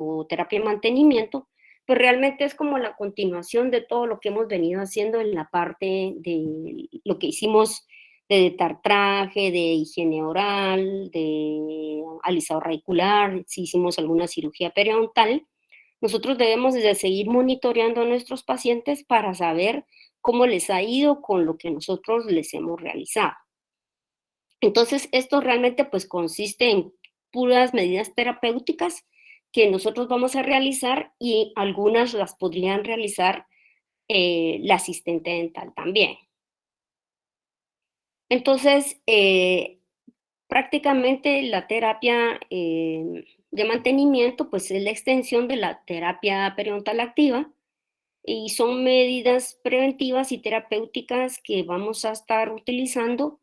o terapia de mantenimiento, pues realmente es como la continuación de todo lo que hemos venido haciendo en la parte de lo que hicimos de tartraje, de higiene oral, de alisado radicular, si hicimos alguna cirugía periodontal. Nosotros debemos de seguir monitoreando a nuestros pacientes para saber cómo les ha ido con lo que nosotros les hemos realizado. Entonces, esto realmente pues consiste en puras medidas terapéuticas que nosotros vamos a realizar y algunas las podrían realizar la asistente dental también. Entonces, prácticamente la terapia de mantenimiento pues es la extensión de la terapia periodontal activa y son medidas preventivas y terapéuticas que vamos a estar utilizando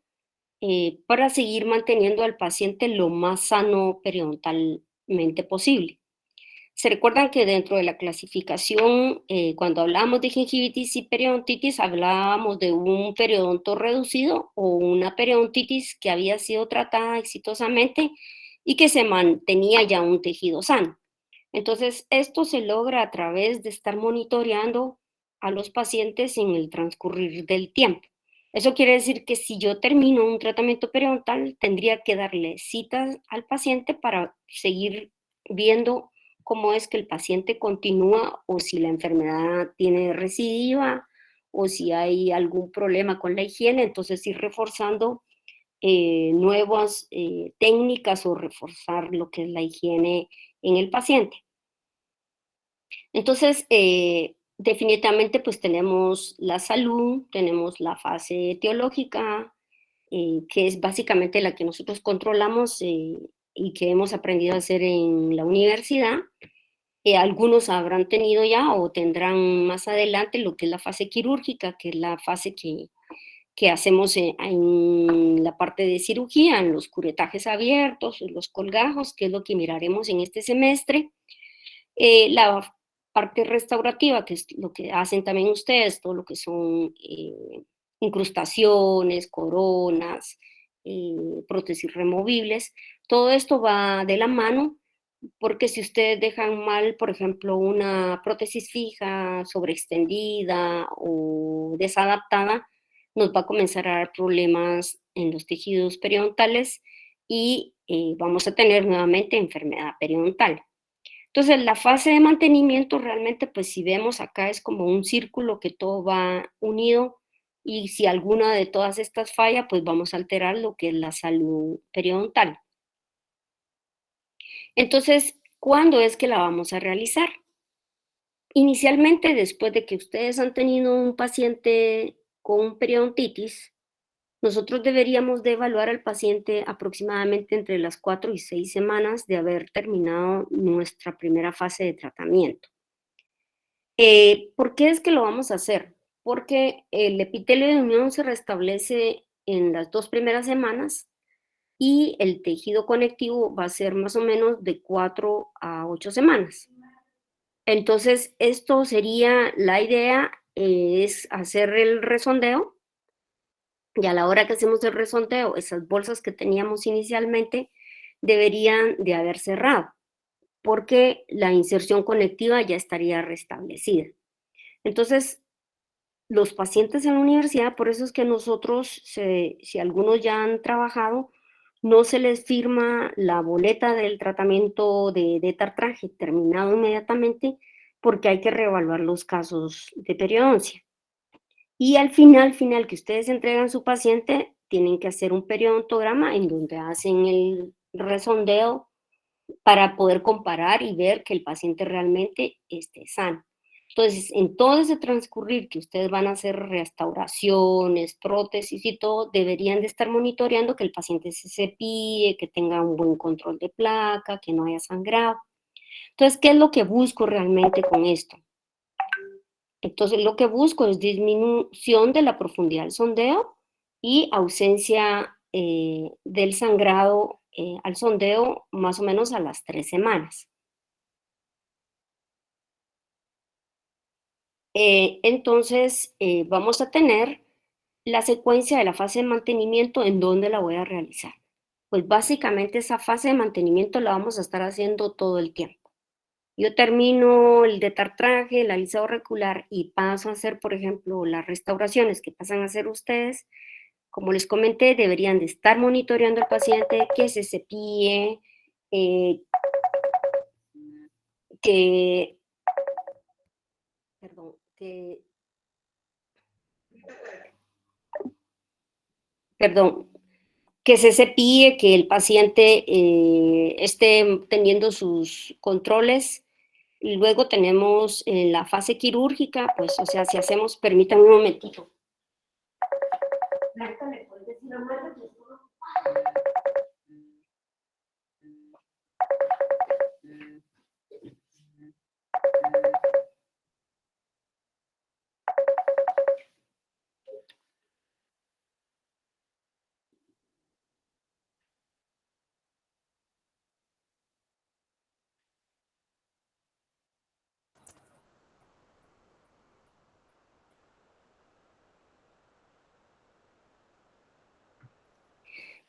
para seguir manteniendo al paciente lo más sano periodontalmente posible. Se recuerdan que dentro de la clasificación, cuando hablábamos de gingivitis y periodontitis, hablábamos de un periodonto reducido o una periodontitis que había sido tratada exitosamente y que se mantenía ya un tejido sano. Entonces, esto se logra a través de estar monitoreando a los pacientes en el transcurrir del tiempo. Eso quiere decir que si yo termino un tratamiento periodontal, tendría que darle citas al paciente para seguir viendo cómo es que el paciente continúa o si la enfermedad tiene recidiva o si hay algún problema con la higiene, entonces ir reforzando nuevas técnicas o reforzar lo que es la higiene en el paciente. Entonces, definitivamente, pues tenemos la salud, tenemos la fase teológica, que es básicamente la que nosotros controlamos y que hemos aprendido a hacer en la universidad. Algunos habrán tenido ya o tendrán más adelante lo que es la fase quirúrgica, que es la fase que hacemos en la parte de cirugía, en los curetajes abiertos, en los colgajos, que es lo que miraremos en este semestre. La parte restaurativa, que es lo que hacen también ustedes, todo lo que son incrustaciones, coronas, prótesis removibles, todo esto va de la mano porque si ustedes dejan mal, por ejemplo, una prótesis fija, sobreextendida o desadaptada, nos va a comenzar a dar problemas en los tejidos periodontales y vamos a tener nuevamente enfermedad periodontal. Entonces, la fase de mantenimiento realmente, pues si vemos acá es como un círculo que todo va unido y si alguna de todas estas falla, pues vamos a alterar lo que es la salud periodontal. Entonces, ¿cuándo es que la vamos a realizar? Inicialmente, después de que ustedes han tenido un paciente con periodontitis, nosotros deberíamos de evaluar al paciente aproximadamente entre las 4 y 6 semanas de haber terminado nuestra primera fase de tratamiento. ¿Por qué es que lo vamos a hacer? Porque el epitelio de unión se restablece en las 2 primeras semanas y el tejido conectivo va a ser más o menos de 4 a 8 semanas. Entonces, esto sería la idea, es hacer el resondeo y a la hora que hacemos el resondeo, esas bolsas que teníamos inicialmente deberían de haber cerrado, porque la inserción conectiva ya estaría restablecida. Entonces, los pacientes en la universidad, por eso es que nosotros, si algunos ya han trabajado, no se les firma la boleta del tratamiento de tartraje terminado inmediatamente, porque hay que reevaluar los casos de periodoncia. Y al final que ustedes entregan su paciente, tienen que hacer un periodontograma en donde hacen el resondeo para poder comparar y ver que el paciente realmente esté sano. Entonces, en todo ese transcurrir que ustedes van a hacer restauraciones, prótesis y todo, deberían de estar monitoreando que el paciente se cepille, que tenga un buen control de placa, que no haya sangrado. Entonces, ¿qué es lo que busco realmente con esto? Entonces, lo que busco es disminución de la profundidad del sondeo y ausencia del sangrado al sondeo más o menos a las 3 semanas. Entonces, vamos a tener la secuencia de la fase de mantenimiento, ¿en dónde la voy a realizar? Pues básicamente esa fase de mantenimiento la vamos a estar haciendo todo el tiempo. Yo termino el detartraje, el alisado reticular y paso a hacer, por ejemplo, las restauraciones que pasan a hacer ustedes. Como les comenté, deberían de estar monitoreando al paciente, que se cepille, eh, que, perdón, perdón, que se cepille, que el paciente esté teniendo sus controles. Y luego tenemos la fase quirúrgica, pues, o sea, si hacemos, permítanme un momentito. Blanca, ¿le puedes decir a Marta que esto?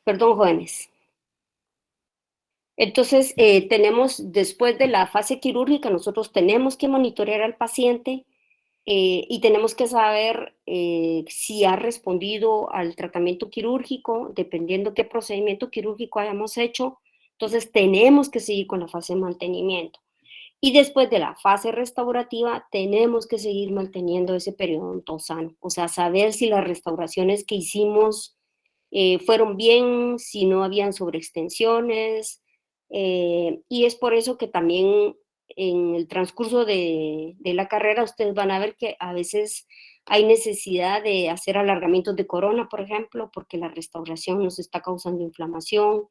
Perdón, jóvenes. Entonces, tenemos, después de la fase quirúrgica, nosotros tenemos que monitorear al paciente y tenemos que saber si ha respondido al tratamiento quirúrgico, dependiendo qué procedimiento quirúrgico hayamos hecho. Entonces, tenemos que seguir con la fase de mantenimiento. Y después de la fase restaurativa, tenemos que seguir manteniendo ese periodonto sano, o sea, saber si las restauraciones que hicimos fueron bien, si no habían sobreextensiones, y es por eso que también en el transcurso de la carrera ustedes van a ver que a veces hay necesidad de hacer alargamientos de corona, por ejemplo, porque la restauración nos está causando inflamación,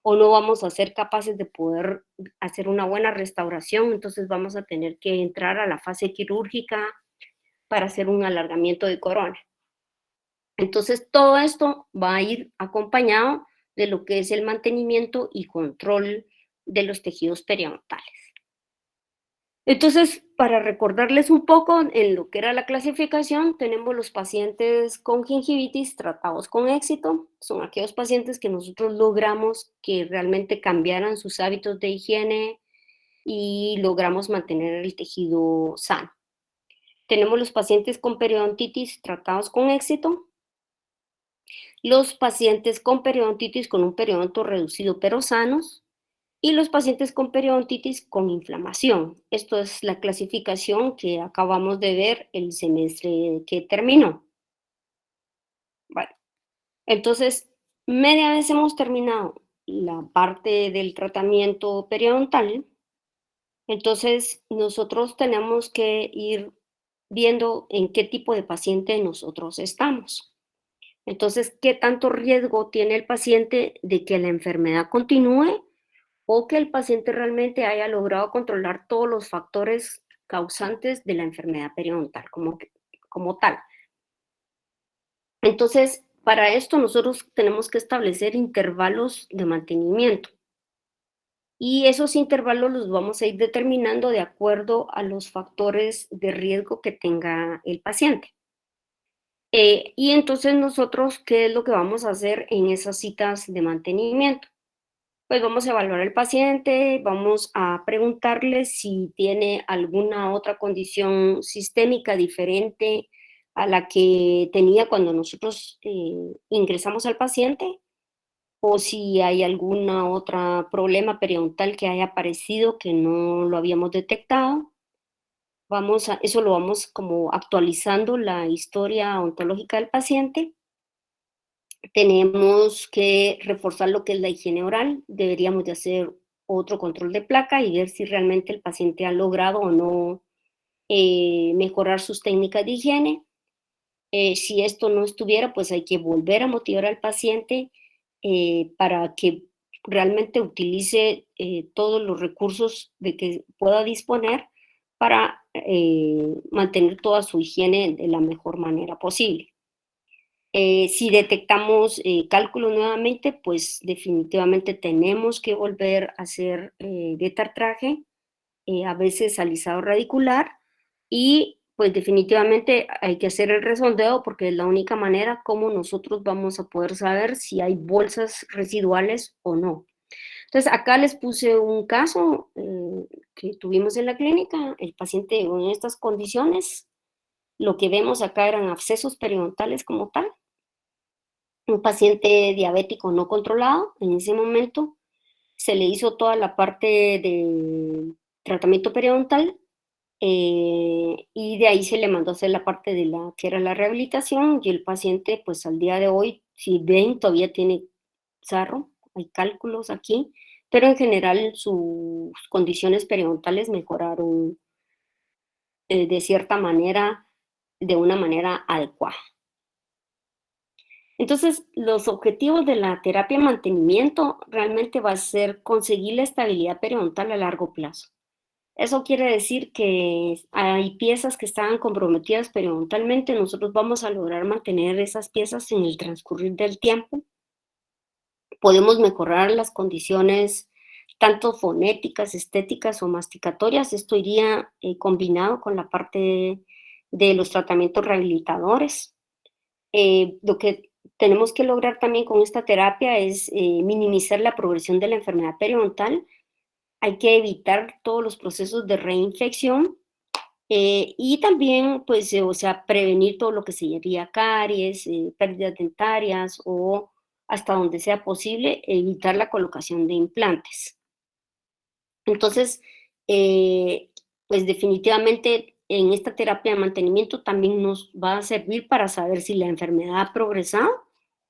o no vamos a ser capaces de poder hacer una buena restauración, entonces vamos a tener que entrar a la fase quirúrgica para hacer un alargamiento de corona. Entonces, todo esto va a ir acompañado de lo que es el mantenimiento y control de los tejidos periodontales. Entonces, para recordarles un poco en lo que era la clasificación, tenemos los pacientes con gingivitis tratados con éxito. Son aquellos pacientes que nosotros logramos que realmente cambiaran sus hábitos de higiene y logramos mantener el tejido sano. Tenemos los pacientes con periodontitis tratados con éxito, los pacientes con periodontitis con un periodonto reducido pero sanos, y los pacientes con periodontitis con inflamación. Esto es la clasificación que acabamos de ver el semestre que terminó. Bueno, entonces, media vez hemos terminado la parte del tratamiento periodontal, entonces nosotros tenemos que ir viendo en qué tipo de paciente nosotros estamos. Entonces, ¿qué tanto riesgo tiene el paciente de que la enfermedad continúe o que el paciente realmente haya logrado controlar todos los factores causantes de la enfermedad periodontal como tal? Entonces, para esto nosotros tenemos que establecer intervalos de mantenimiento y esos intervalos los vamos a ir determinando de acuerdo a los factores de riesgo que tenga el paciente. Y entonces nosotros, ¿qué es lo que vamos a hacer en esas citas de mantenimiento? Pues vamos a evaluar al paciente, vamos a preguntarle si tiene alguna otra condición sistémica diferente a la que tenía cuando nosotros ingresamos al paciente, o si hay alguna otra problema periodontal que haya aparecido que no lo habíamos detectado. Eso lo vamos como actualizando la historia ontológica del paciente. Tenemos que reforzar lo que es la higiene oral, deberíamos de hacer otro control de placa y ver si realmente el paciente ha logrado o no mejorar sus técnicas de higiene. Si esto no estuviera, pues hay que volver a motivar al paciente para que realmente utilice todos los recursos de que pueda disponer para mantener toda su higiene de la mejor manera posible. Si detectamos cálculos nuevamente, pues definitivamente tenemos que volver a hacer detartraje, a veces alisado radicular, y pues definitivamente hay que hacer el resondeo porque es la única manera como nosotros vamos a poder saber si hay bolsas residuales o no. Entonces, acá les puse un caso que tuvimos en la clínica, el paciente en estas condiciones, lo que vemos acá eran abscesos periodontales como tal, un paciente diabético no controlado en ese momento, se le hizo toda la parte de tratamiento periodontal y de ahí se le mandó a hacer la parte de la que era la rehabilitación y el paciente pues al día de hoy, si ven, todavía tiene sarro, hay cálculos aquí, pero en general sus condiciones periodontales mejoraron de cierta manera, de una manera adecuada. Entonces, los objetivos de la terapia de mantenimiento realmente va a ser conseguir la estabilidad periodontal a largo plazo. Eso quiere decir que hay piezas que estaban comprometidas periodontalmente, nosotros vamos a lograr mantener esas piezas en el transcurrir del tiempo. Podemos mejorar las condiciones tanto fonéticas, estéticas o masticatorias. Esto iría combinado con la parte de los tratamientos rehabilitadores. Lo que tenemos que lograr también con esta terapia es minimizar la progresión de la enfermedad periodontal. Hay que evitar todos los procesos de reinfección y también, pues, o sea, prevenir todo lo que sería caries, pérdidas dentarias o hasta donde sea posible, evitar la colocación de implantes. Entonces, eh, pues definitivamente en esta terapia de mantenimiento también nos va a servir para saber si la enfermedad ha progresado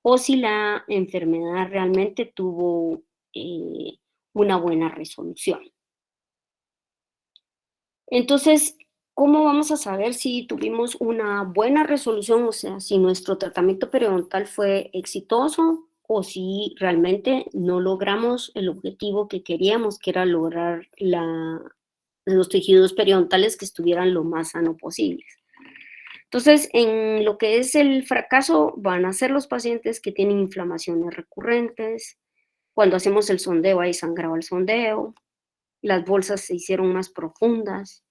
o si la enfermedad realmente tuvo una buena resolución. Entonces, ¿cómo vamos a saber si tuvimos una buena resolución? O sea, si nuestro tratamiento periodontal fue exitoso o si realmente no logramos el objetivo que queríamos, que era lograr los tejidos periodontales que estuvieran lo más sano posibles. Entonces, en lo que es el fracaso, van a ser los pacientes que tienen inflamaciones recurrentes. Cuando hacemos el sondeo, hay sangrado al sondeo, las bolsas se hicieron más profundas,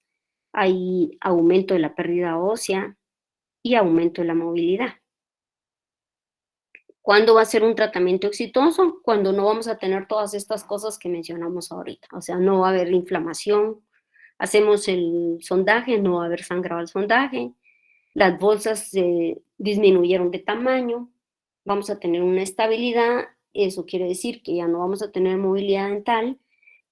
hay aumento de la pérdida ósea y aumento de la movilidad. ¿Cuándo va a ser un tratamiento exitoso? Cuando no vamos a tener todas estas cosas que mencionamos ahorita. O sea, no va a haber inflamación, hacemos el sondaje, no va a haber sangrado al sondaje, las bolsas se disminuyeron de tamaño, vamos a tener una estabilidad, eso quiere decir que ya no vamos a tener movilidad dental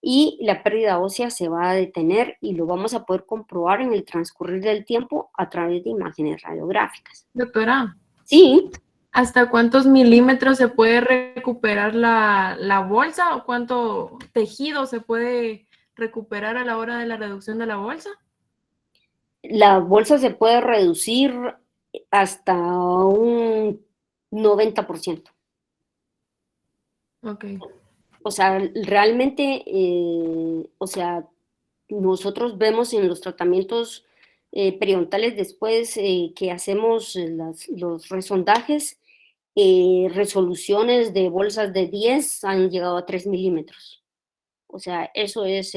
y la pérdida ósea se va a detener y lo vamos a poder comprobar en el transcurrir del tiempo a través de imágenes radiográficas. Doctora, Sí, ¿hasta cuántos milímetros se puede recuperar la bolsa o cuánto tejido se puede recuperar a la hora de la reducción de la bolsa? la bolsa se puede reducir hasta un 90%. Ok. O sea, realmente, o sea, nosotros vemos en los tratamientos periodontales después que hacemos los resondajes, resoluciones de bolsas de 10 han llegado a 3 milímetros. O sea, eso es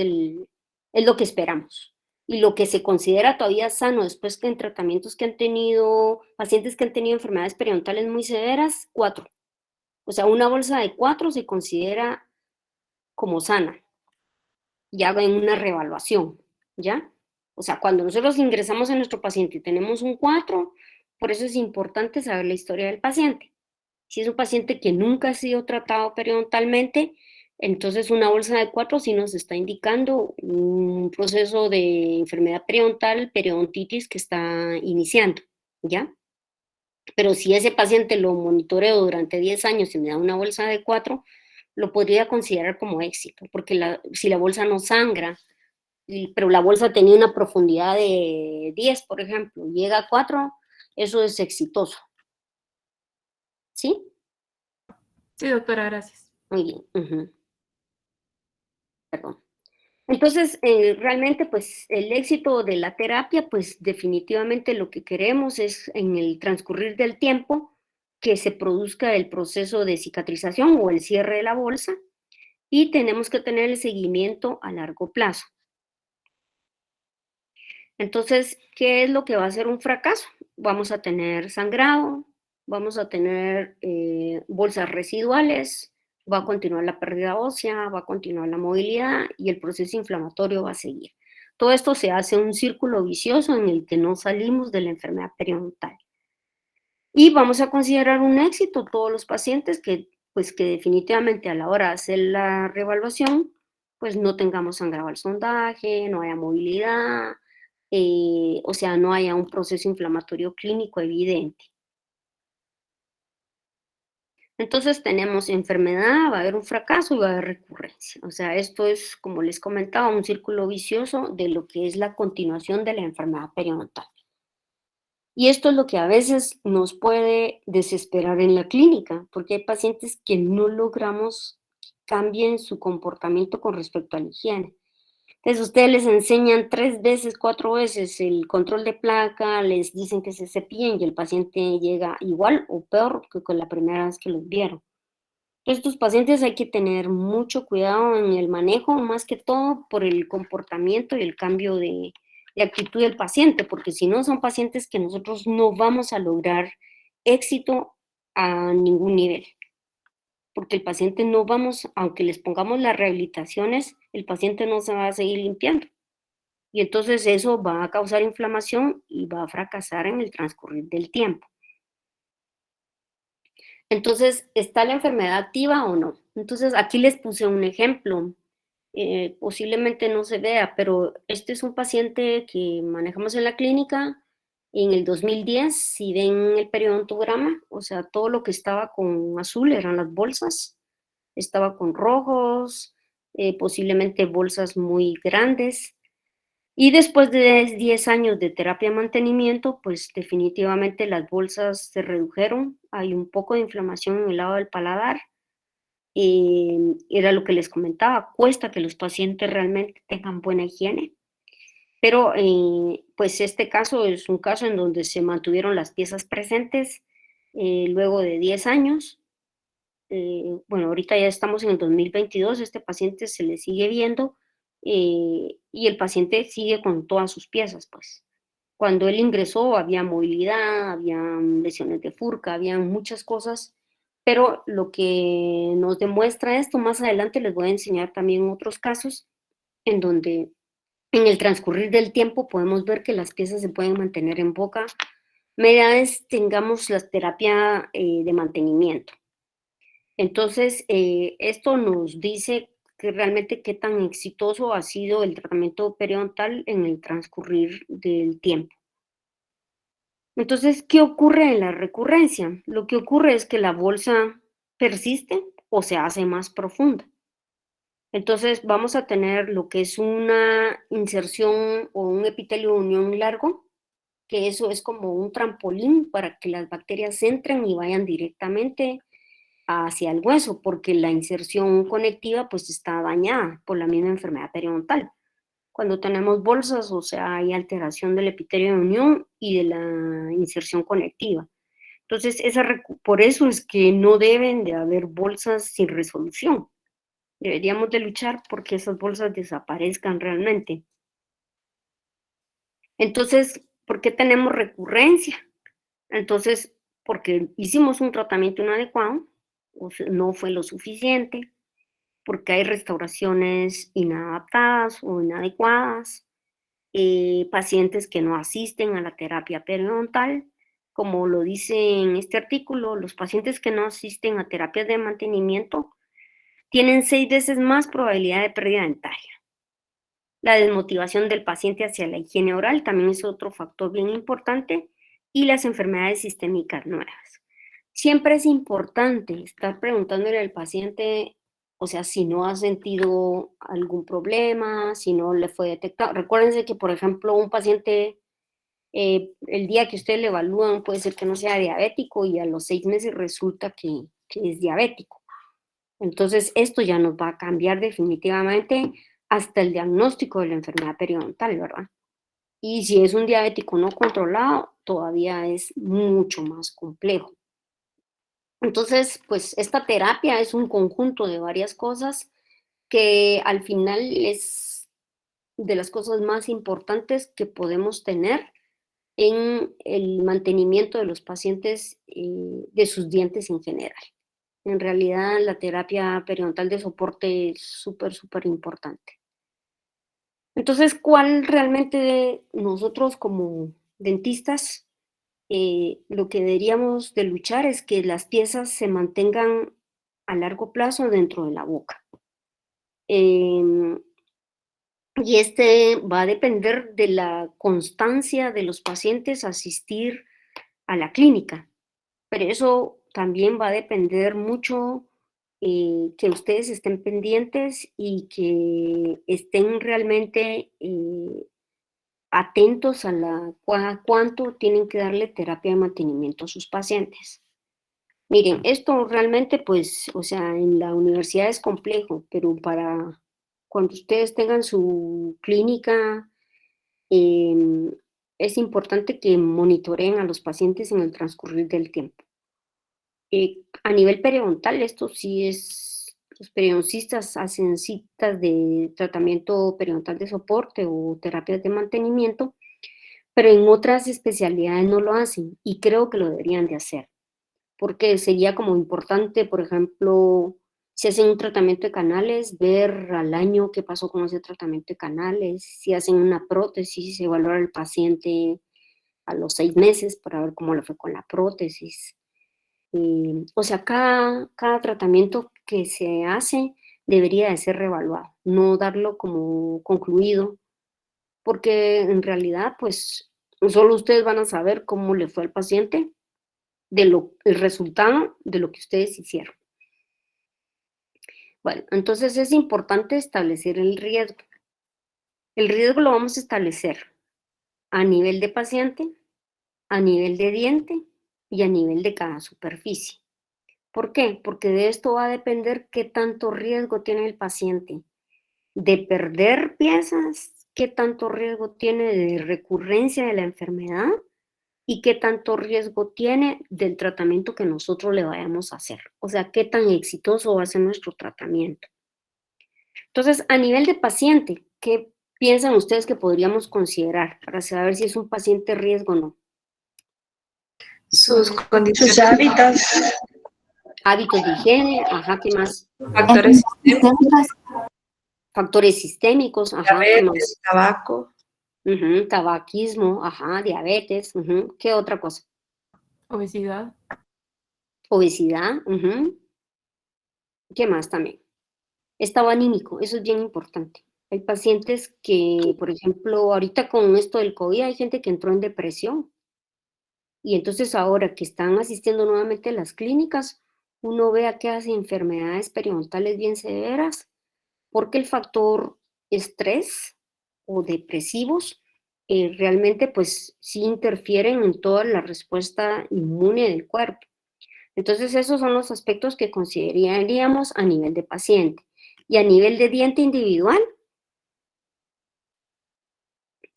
lo que esperamos. Y lo que se considera todavía sano después que en tratamientos que han tenido, pacientes que han tenido enfermedades periodontales muy severas, 4. O sea, una bolsa de 4 se considera como sana, ya en una reevaluación, ¿ya? O sea, cuando nosotros ingresamos a nuestro paciente y tenemos un 4, por eso es importante saber la historia del paciente. Si es un paciente que nunca ha sido tratado periodontalmente, entonces una bolsa de 4 sí nos está indicando un proceso de enfermedad periodontal, periodontitis que está iniciando, ¿ya? Pero si ese paciente lo monitoreo durante 10 años y me da una bolsa de 4, lo podría considerar como éxito, porque si la bolsa no sangra, pero la bolsa tenía una profundidad de 10, por ejemplo, llega a 4, eso es exitoso, ¿sí? Sí, doctora, gracias. Muy bien, perdón. Entonces, realmente, pues el éxito de la terapia, pues definitivamente lo que queremos es en el transcurrir del tiempo que se produzca el proceso de cicatrización o el cierre de la bolsa y tenemos que tener el seguimiento a largo plazo. Entonces, ¿qué es lo que va a ser un fracaso? Vamos a tener sangrado, vamos a tener bolsas residuales, Va a continuar la pérdida ósea, va a continuar la movilidad y el proceso inflamatorio va a seguir. Todo esto se hace un círculo vicioso en el que no salimos de la enfermedad periodontal. Y vamos a considerar un éxito todos los pacientes que, pues, que definitivamente a la hora de hacer la reevaluación, pues no tengamos sangrado al sondaje, no haya movilidad, o sea, no haya un proceso inflamatorio clínico evidente. Entonces tenemos enfermedad, va a haber un fracaso y va a haber recurrencia. O sea, esto es, como les comentaba, un círculo vicioso de lo que es la continuación de la enfermedad periodontal. Y esto es lo que a veces nos puede desesperar en la clínica, porque hay pacientes que no logramos que cambien su comportamiento con respecto a la higiene. Entonces, ustedes les enseñan 3 veces, 4 veces el control de placa, les dicen que se cepillen y el paciente llega igual o peor que con la primera vez que los vieron. Estos pacientes hay que tener mucho cuidado en el manejo, más que todo por el comportamiento y el cambio de actitud del paciente, porque si no son pacientes que nosotros no vamos a lograr éxito a ningún nivel, porque el paciente no vamos, aunque les pongamos las rehabilitaciones, el paciente no se va a seguir limpiando. Y entonces eso va a causar inflamación y va a fracasar en el transcurrir del tiempo. Entonces, ¿está la enfermedad activa o no? Entonces, aquí les puse un ejemplo. Posiblemente no se vea, pero este es un paciente que manejamos en la clínica en el 2010. Si ven el periodontograma, o sea, todo lo que estaba con azul eran las bolsas, estaba con rojos, posiblemente bolsas muy grandes. Y después de 10 años de terapia de mantenimiento, pues definitivamente las bolsas se redujeron, hay un poco de inflamación en el lado del paladar. Era lo que les comentaba, cuesta que los pacientes realmente tengan buena higiene, pero pues este caso es un caso en donde se mantuvieron las piezas presentes luego de 10 años. Bueno, ahorita ya estamos en el 2022, este paciente se le sigue viendo y el paciente sigue con todas sus piezas, pues. Cuando él ingresó había movilidad, había lesiones de furca, había muchas cosas, pero lo que nos demuestra esto, más adelante les voy a enseñar también otros casos en donde en el transcurrir del tiempo podemos ver que las piezas se pueden mantener en boca, media vez tengamos la terapia de mantenimiento. Entonces, esto nos dice que realmente qué tan exitoso ha sido el tratamiento periodontal en el transcurrir del tiempo. Entonces, ¿qué ocurre en la recurrencia? Lo que ocurre es que la bolsa persiste o se hace más profunda. Entonces, vamos a tener lo que es una inserción o un epitelio de unión largo, que eso es como un trampolín para que las bacterias entren y vayan directamente hacia el hueso, porque la inserción conectiva pues está dañada por la misma enfermedad periodontal. Cuando tenemos bolsas, o sea, hay alteración del epitelio de unión y de la inserción conectiva. Entonces, por eso es que no deben de haber bolsas sin resolución. Deberíamos de luchar porque esas bolsas desaparezcan realmente. Entonces, ¿por qué tenemos recurrencia? Entonces, porque hicimos un tratamiento inadecuado, o sea, no fue lo suficiente, porque hay restauraciones inadaptadas o inadecuadas, pacientes que no asisten a la terapia periodontal. Como lo dice en este artículo, los pacientes que no asisten a terapias de mantenimiento tienen 6 veces más probabilidad de pérdida dentaria. La desmotivación del paciente hacia la higiene oral también es otro factor bien importante y las enfermedades sistémicas nuevas. Siempre es importante estar preguntándole al paciente, o sea, si no ha sentido algún problema, si no le fue detectado. Recuérdense que, por ejemplo, un paciente, el día que usted le evalúan puede ser que no sea diabético y a los 6 meses resulta que es diabético. Entonces, esto ya nos va a cambiar definitivamente hasta el diagnóstico de la enfermedad periodontal, ¿verdad? Y si es un diabético no controlado, todavía es mucho más complejo. Entonces, pues esta terapia es un conjunto de varias cosas que al final es de las cosas más importantes que podemos tener en el mantenimiento de los pacientes de sus dientes en general. En realidad, la terapia periodontal de soporte es súper, súper importante. Entonces, ¿cuál realmente nosotros como dentistas, lo que deberíamos de luchar es que las piezas se mantengan a largo plazo dentro de la boca? Em, y va a depender de la constancia de los pacientes a asistir a la clínica, pero eso también va a depender mucho, que ustedes estén pendientes y que estén realmente, atentos a cuánto tienen que darle terapia de mantenimiento a sus pacientes. Miren, esto realmente, pues, o sea, en la universidad es complejo, pero para cuando ustedes tengan su clínica, em, es importante que monitoreen a los pacientes en el transcurrir del tiempo. A nivel periodontal, esto sí es, los periodoncistas hacen citas de tratamiento periodontal de soporte o terapias de mantenimiento, pero en otras especialidades no lo hacen y creo que lo deberían de hacer, porque sería como importante, por ejemplo, si hacen un tratamiento de canales, ver al año qué pasó con ese tratamiento de canales, si hacen una prótesis, evaluar al paciente a los 6 meses para ver cómo le fue con la prótesis. O sea, cada tratamiento que se hace debería de ser reevaluado, no darlo como concluido, porque en realidad, pues, solo ustedes van a saber cómo le fue al paciente el resultado de lo que ustedes hicieron. Bueno, entonces es importante establecer el riesgo. El riesgo lo vamos a establecer a nivel de paciente, a nivel de diente y a nivel de cada superficie. ¿Por qué? Porque de esto va a depender qué tanto riesgo tiene el paciente de perder piezas, qué tanto riesgo tiene de recurrencia de la enfermedad y qué tanto riesgo tiene del tratamiento que nosotros le vayamos a hacer. O sea, qué tan exitoso va a ser nuestro tratamiento. Entonces, a nivel de paciente, ¿qué piensan ustedes que podríamos considerar para saber si es un paciente riesgo o no? Sus Sus condiciones, hábitos, Hábitos de higiene, ajá, ¿qué más? factores sistémicos, Factores sistémicos, ajá, ¿qué diabetes, más? tabaco, Tabaquismo, ajá, diabetes, ¿qué otra cosa? obesidad, Obesidad, ¿qué más también? Estado anímico, eso es bien importante. Hay pacientes que, por ejemplo, ahorita con esto del COVID, hay gente que entró en depresión y entonces ahora que están asistiendo nuevamente a las clínicas, uno ve a que hacen enfermedades periodontales bien severas porque el factor estrés o depresivos realmente pues sí interfieren en toda la respuesta inmune del cuerpo. Entonces esos son los aspectos que consideraríamos a nivel de paciente. Y a nivel de diente individual,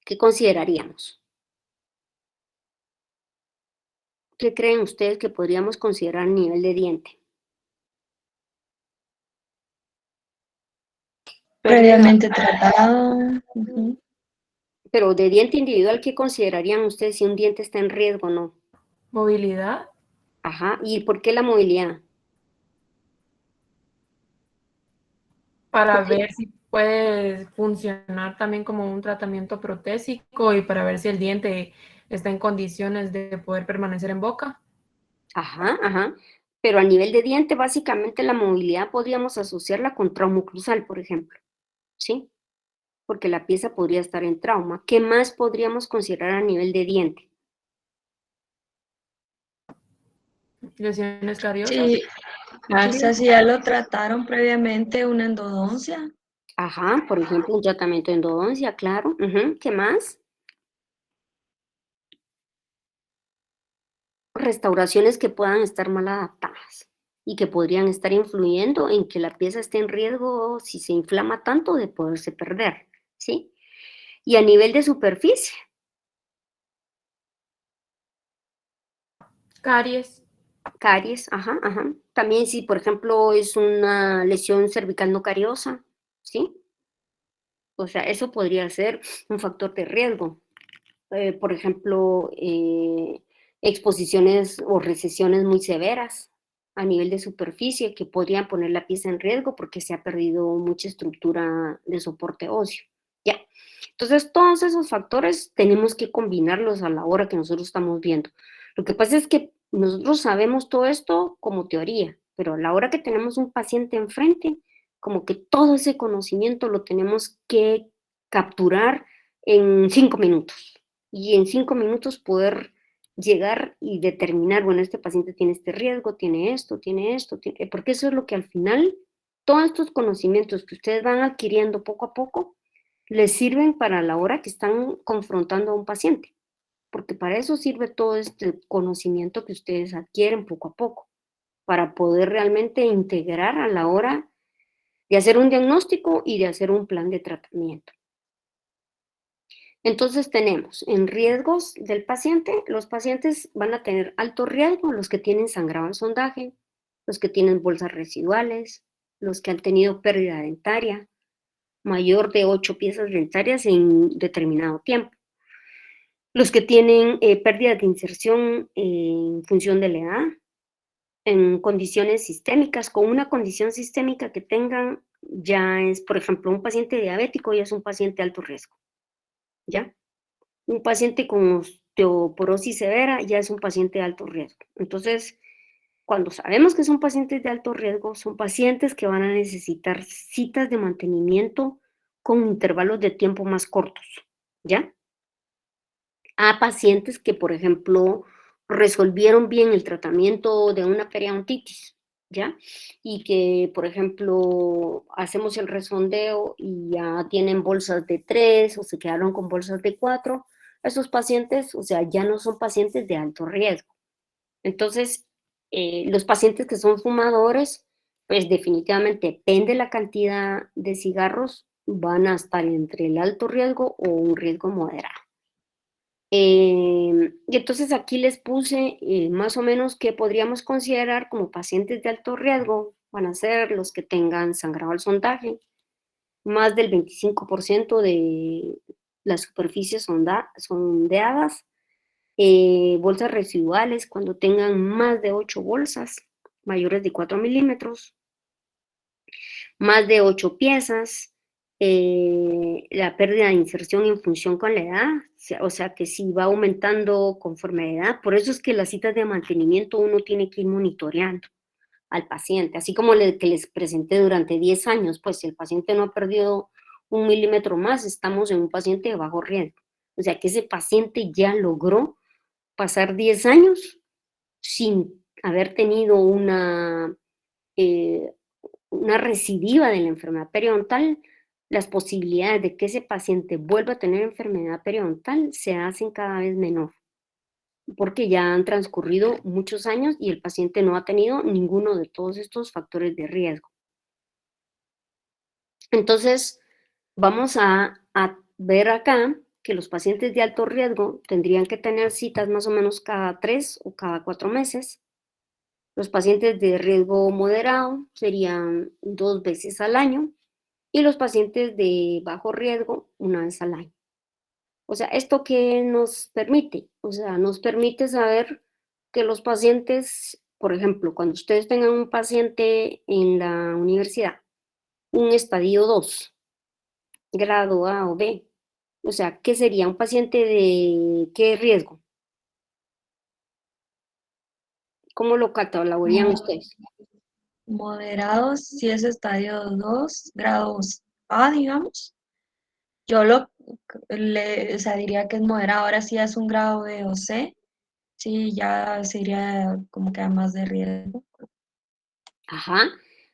¿qué consideraríamos? ¿Qué creen ustedes que podríamos considerar a nivel de diente? pérdida, previamente tratado. Ujú. Pero de diente individual, ¿qué considerarían ustedes si un diente está en riesgo o no? movilidad, Ajá, ¿y por qué la movilidad? para Porque ver si puede funcionar también como un tratamiento protésico y para ver si el diente está en condiciones de poder permanecer en boca. ajá, ajá. Pero a nivel de diente, básicamente la movilidad podríamos asociarla con trauma oclusal, por ejemplo, ¿sí? Porque la pieza podría estar en trauma. ¿Qué más podríamos considerar a nivel de diente? Lesiones cariosas, Sí, Sí. AXA, si ya lo trataron previamente, una endodoncia. Ajá, por ejemplo, un tratamiento de endodoncia, claro. ¿Qué más? Restauraciones que puedan estar mal adaptadas y que podrían estar influyendo en que la pieza esté en riesgo, si se inflama tanto, de poderse perder, ¿sí? Y a nivel de superficie, caries, caries, ajá, ajá. También si, por ejemplo, es una lesión cervical no cariosa, ¿sí? O sea, eso podría ser un factor de riesgo. Por ejemplo, exposiciones o recesiones muy severas. a nivel de superficie que podrían poner la pieza en riesgo porque se ha perdido mucha estructura de soporte óseo. ¿Ya? Entonces, todos esos factores tenemos que combinarlos a la hora que nosotros estamos viendo. Lo que pasa es que nosotros sabemos todo esto como teoría, pero a la hora que tenemos un paciente enfrente, como que todo ese conocimiento lo tenemos que capturar en 5 minutos. Y en 5 minutos poder llegar y determinar, bueno, este paciente tiene este riesgo, tiene esto, porque eso es lo que al final, todos estos conocimientos que ustedes van adquiriendo poco a poco, les sirven para la hora que están confrontando a un paciente, porque para eso sirve todo este conocimiento que ustedes adquieren poco a poco, para poder realmente integrar a la hora de hacer un diagnóstico y de hacer un plan de tratamiento. Entonces tenemos en riesgos del paciente, los pacientes van a tener alto riesgo, los que tienen sangrado al sondaje, los que tienen bolsas residuales, los que han tenido pérdida dentaria, mayor de 8 piezas dentarias en determinado tiempo. Los que tienen pérdida de inserción en función de la edad, en condiciones sistémicas, con una condición sistémica que tengan, ya es, por ejemplo, un paciente diabético ya es un paciente de alto riesgo, ¿ya? Un paciente con osteoporosis severa ya es un paciente de alto riesgo. Entonces, cuando sabemos que son pacientes de alto riesgo, son pacientes que van a necesitar citas de mantenimiento con intervalos de tiempo más cortos, ¿ya? A pacientes que, por ejemplo, resolvieron bien el tratamiento de una periodontitis, ¿ya? Y que, por ejemplo, hacemos el resondeo y ya tienen bolsas de 3 o se quedaron con bolsas de 4, esos pacientes, o sea, ya no son pacientes de alto riesgo. Entonces, los pacientes que son fumadores, pues definitivamente depende de la cantidad de cigarros, van a estar entre el alto riesgo o un riesgo moderado. Y entonces aquí les puse más o menos que podríamos considerar como pacientes de alto riesgo, van a ser los que tengan sangrado al sondaje, más del 25% de las superficies sondeadas, bolsas residuales cuando tengan más de 8 bolsas, mayores de 4 milímetros, más de 8 piezas, la pérdida de inserción en función con la edad, o sea que si va aumentando conforme la edad, por eso es que las citas de mantenimiento uno tiene que ir monitoreando al paciente, así como que les presenté durante 10 años, pues si el paciente no ha perdido 1 milímetro más, estamos en un paciente de bajo riesgo, o sea que ese paciente ya logró pasar 10 años sin haber tenido una recidiva de la enfermedad periodontal, las posibilidades de que ese paciente vuelva a tener enfermedad periodontal se hacen cada vez menor, porque ya han transcurrido muchos años y el paciente no ha tenido ninguno de todos estos factores de riesgo. Entonces, vamos a ver acá que los pacientes de alto riesgo tendrían que tener citas más o menos cada 3 o cada 4 meses. Los pacientes de riesgo moderado serían 2 veces al año y los pacientes de bajo riesgo 1 vez al año. O sea, ¿esto qué nos permite? O sea, nos permite saber que los pacientes, por ejemplo, cuando ustedes tengan un paciente en la universidad, un estadio 2, grado A o B, o sea, ¿qué sería? ¿Un paciente de qué riesgo? ¿Cómo lo catalogarían ustedes? Moderados, si es estadio 2, grados A, digamos. Yo o sea, diría que es moderado. Ahora sí es un grado B o C, sí, ya sería como que más de riesgo. Ajá.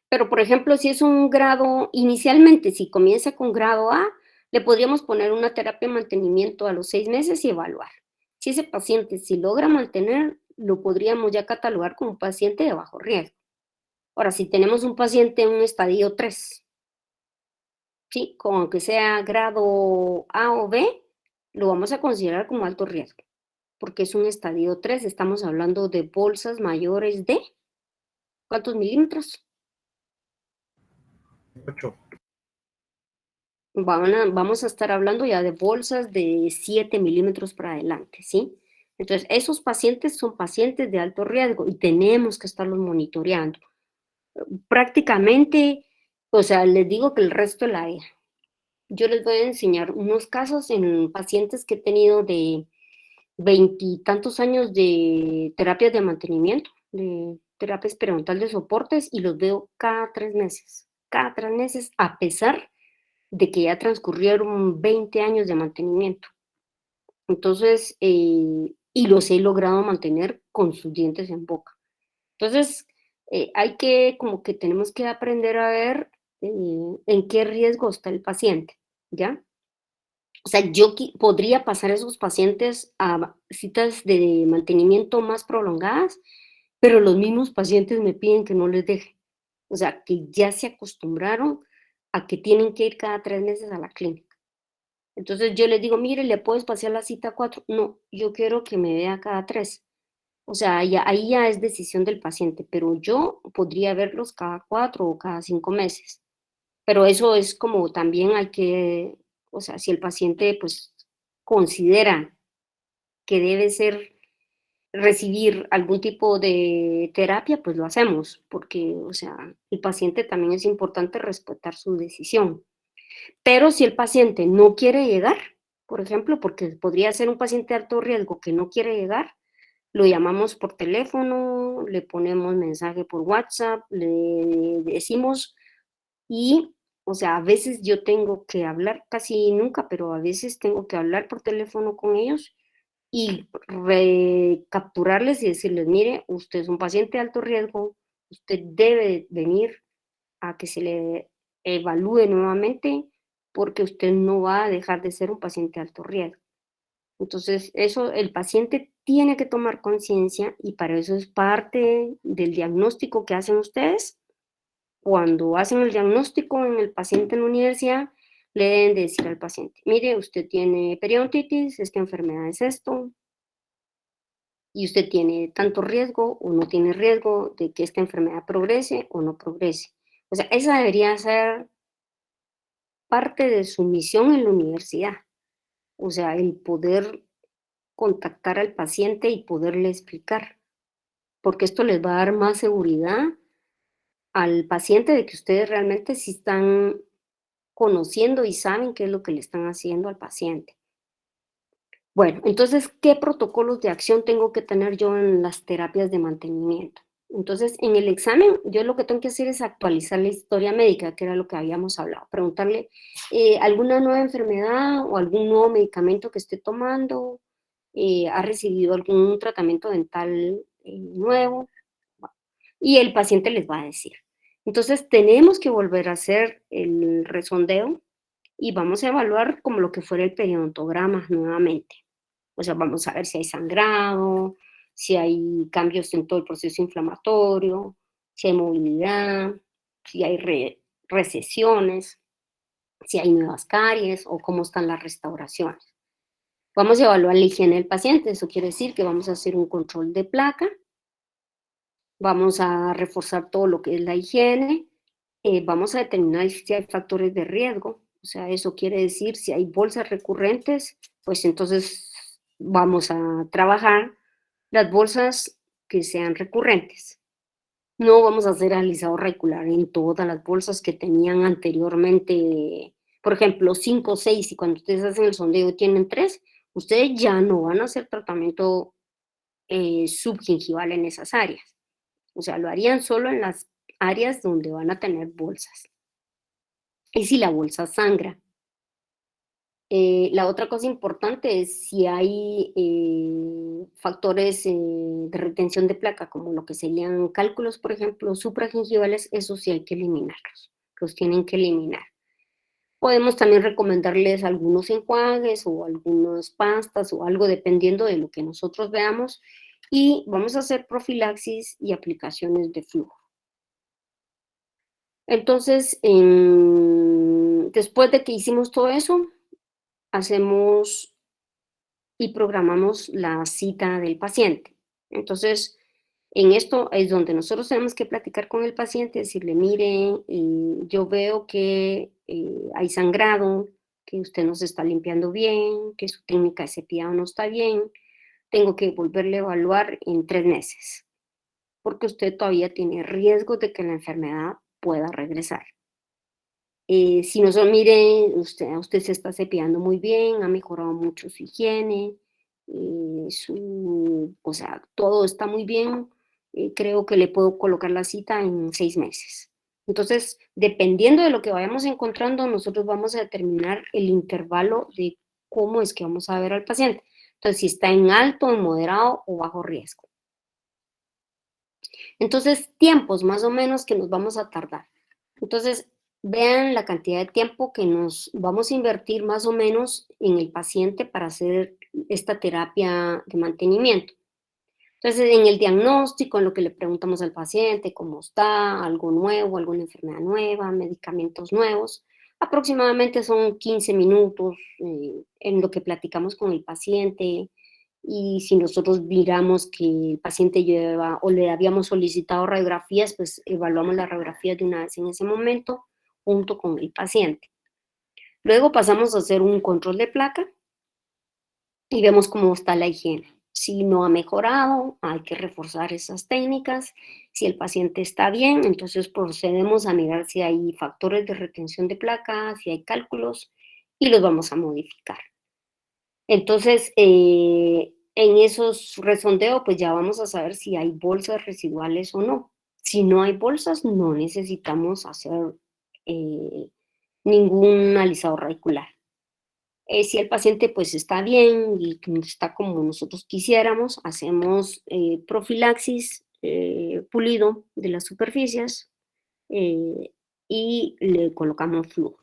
Pero, por ejemplo, si es un grado, inicialmente, si comienza con grado A, le podríamos poner una terapia de mantenimiento a los 6 meses y evaluar. Si ese paciente, si logra mantener, lo podríamos ya catalogar como un paciente de bajo riesgo. Ahora, si tenemos un paciente en un estadio 3, ¿sí? Con que sea grado A o B, lo vamos a considerar como alto riesgo, porque es un estadio 3, estamos hablando de bolsas mayores de, ¿cuántos milímetros? 8. Vamos a estar hablando ya de bolsas de 7 milímetros para adelante, ¿sí? Entonces, esos pacientes son pacientes de alto riesgo y tenemos que estarlos monitoreando. Prácticamente, o sea, les digo que el resto de la vida. Yo les voy a enseñar unos casos en pacientes que he tenido de veintitantos años de terapias de mantenimiento, de terapia experimental de soportes, y los veo cada 3 meses, a pesar de que ya transcurrieron 20 años de mantenimiento. Entonces, y los he logrado mantener con sus dientes en boca. Entonces, hay que, como que tenemos que aprender a ver en qué riesgo está el paciente, ¿ya? O sea, yo podría pasar esos pacientes a citas de mantenimiento más prolongadas, pero los mismos pacientes me piden que no les deje. O sea, que ya se acostumbraron a que tienen que ir cada 3 meses a la clínica. Entonces yo les digo, mire, ¿le puedo espaciar la cita 4? No, yo quiero que me vea cada 3. O sea, ahí ya es decisión del paciente, pero yo podría verlos cada 4 o cada 5 meses. Pero eso es como también hay que, o sea, si el paciente pues considera que debe ser recibir algún tipo de terapia, pues lo hacemos, porque, o sea, el paciente también es importante respetar su decisión. Pero si el paciente no quiere llegar, por ejemplo, porque podría ser un paciente de alto riesgo que no quiere llegar, lo llamamos por teléfono, le ponemos mensaje por WhatsApp, le decimos y, o sea, a veces yo tengo que hablar, casi nunca, pero a veces tengo que hablar por teléfono con ellos y recapturarles y decirles, mire, usted es un paciente de alto riesgo, usted debe venir a que se le evalúe nuevamente porque usted no va a dejar de ser un paciente de alto riesgo. Entonces, eso el paciente tiene que tomar conciencia y para eso es parte del diagnóstico que hacen ustedes. Cuando hacen el diagnóstico en el paciente en la universidad, le deben decir al paciente, mire, usted tiene periodontitis, esta enfermedad es esto, y usted tiene tanto riesgo o no tiene riesgo de que esta enfermedad progrese o no progrese. O sea, esa debería ser parte de su misión en la universidad. O sea, el poder contactar al paciente y poderle explicar, porque esto les va a dar más seguridad al paciente de que ustedes realmente sí están conociendo y saben qué es lo que le están haciendo al paciente. Bueno, entonces, ¿qué protocolos de acción tengo que tener yo en las terapias de mantenimiento? Entonces, en el examen, yo lo que tengo que hacer es actualizar la historia médica, que era lo que habíamos hablado, preguntarle alguna nueva enfermedad o algún nuevo medicamento que esté tomando, ha recibido algún tratamiento dental nuevo, y el paciente les va a decir. Entonces, tenemos que volver a hacer el resondeo y vamos a evaluar como lo que fuera el periodontograma nuevamente. O sea, vamos a ver si hay sangrado, si hay cambios en todo el proceso inflamatorio, si hay movilidad, si hay recesiones, si hay nuevas caries o cómo están las restauraciones. Vamos a evaluar la higiene del paciente, eso quiere decir que vamos a hacer un control de placa, vamos a reforzar todo lo que es la higiene, vamos a determinar si hay factores de riesgo, o sea, eso quiere decir si hay bolsas recurrentes, pues entonces vamos a trabajar las bolsas que sean recurrentes. No vamos a hacer alisado radicular en todas las bolsas que tenían anteriormente, por ejemplo, 5 o 6, y cuando ustedes hacen el sondeo y tienen 3, ustedes ya no van a hacer tratamiento subgingival en esas áreas. O sea, lo harían solo en las áreas donde van a tener bolsas. Y si la bolsa sangra. La otra cosa importante es si hay factores de retención de placa, como lo que serían cálculos, por ejemplo, supragingivales, eso sí hay que eliminarlos, los tienen que eliminar. Podemos también recomendarles algunos enjuagues o algunas pastas o algo dependiendo de lo que nosotros veamos y vamos a hacer profilaxis y aplicaciones de flujo. Entonces, después de que hicimos todo eso, hacemos y programamos la cita del paciente. Entonces, en esto es donde nosotros tenemos que platicar con el paciente, decirle, mire, yo veo que hay sangrado, que usted no se está limpiando bien, que su técnica de cepillado no está bien, tengo que volverle a evaluar en 3 meses, porque usted todavía tiene riesgo de que la enfermedad pueda regresar. Si no son, mire, usted se está cepillando muy bien, ha mejorado mucho su higiene, o sea, todo está muy bien, creo que le puedo colocar la cita en 6 meses. Entonces, dependiendo de lo que vayamos encontrando, nosotros vamos a determinar el intervalo de cómo es que vamos a ver al paciente. Entonces, si está en alto, en moderado o bajo riesgo. Entonces, tiempos más o menos que nos vamos a tardar. Entonces, vean la cantidad de tiempo que nos vamos a invertir más o menos en el paciente para hacer esta terapia de mantenimiento. Entonces, en el diagnóstico, en lo que le preguntamos al paciente, cómo está, algo nuevo, alguna enfermedad nueva, medicamentos nuevos, aproximadamente son 15 minutos en lo que platicamos con el paciente, y si nosotros miramos que el paciente lleva o le habíamos solicitado radiografías, pues evaluamos las radiografías de una vez en ese momento junto con el paciente. Luego pasamos a hacer un control de placa y vemos cómo está la higiene. Si no ha mejorado, hay que reforzar esas técnicas. Si el paciente está bien, entonces procedemos a mirar si hay factores de retención de placa, si hay cálculos, y los vamos a modificar. Entonces, en esos resondeos, pues ya vamos a saber si hay bolsas residuales o no. Si no hay bolsas, no necesitamos hacer ningún alisado radicular. Si el paciente pues está bien y está como nosotros quisiéramos, hacemos profilaxis, pulido de las superficies, y le colocamos flúor.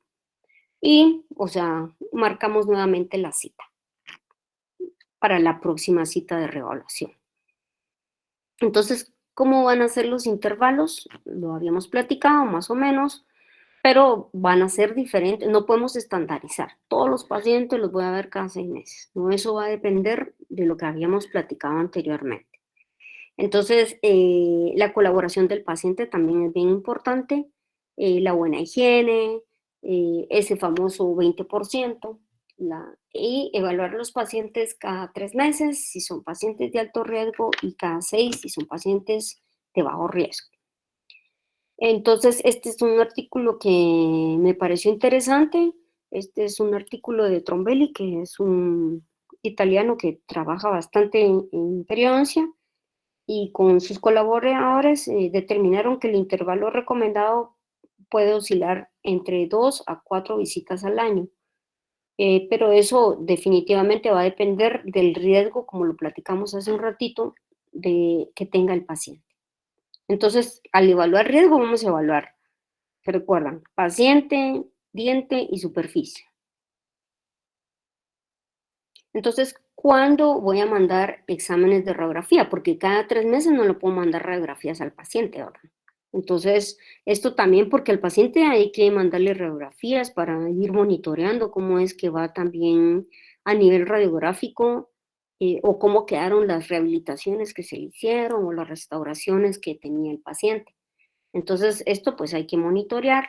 Y, o sea, marcamos nuevamente la cita para la próxima cita de reevaluación. Entonces, ¿cómo van a ser los intervalos? Lo habíamos platicado más o menos, pero van a ser diferentes, no podemos estandarizar. Todos los pacientes los voy a ver cada 6 meses, ¿no? Eso va a depender de lo que habíamos platicado anteriormente. Entonces, la colaboración del paciente también es bien importante, la buena higiene, ese famoso 20%, y evaluar a los pacientes cada 3 meses si son pacientes de alto riesgo y cada 6 si son pacientes de bajo riesgo. Entonces, este es un artículo que me pareció interesante. Este es un artículo de Trombelli, que es un italiano que trabaja bastante en periodoncia, y con sus colaboradores determinaron que el intervalo recomendado puede oscilar entre 2 a 4 visitas al año. Pero eso definitivamente va a depender del riesgo, como lo platicamos hace un ratito, que tenga el paciente. Entonces, al evaluar riesgo, vamos a evaluar, ¿se recuerdan? Paciente, diente y superficie. Entonces, ¿cuándo voy a mandar exámenes de radiografía? Porque cada 3 meses no le puedo mandar radiografías al paciente, ¿verdad? Entonces, esto también porque al paciente hay que mandarle radiografías para ir monitoreando cómo es que va también a nivel radiográfico, o cómo quedaron las rehabilitaciones que se le hicieron o las restauraciones que tenía el paciente. Entonces, esto pues hay que monitorear.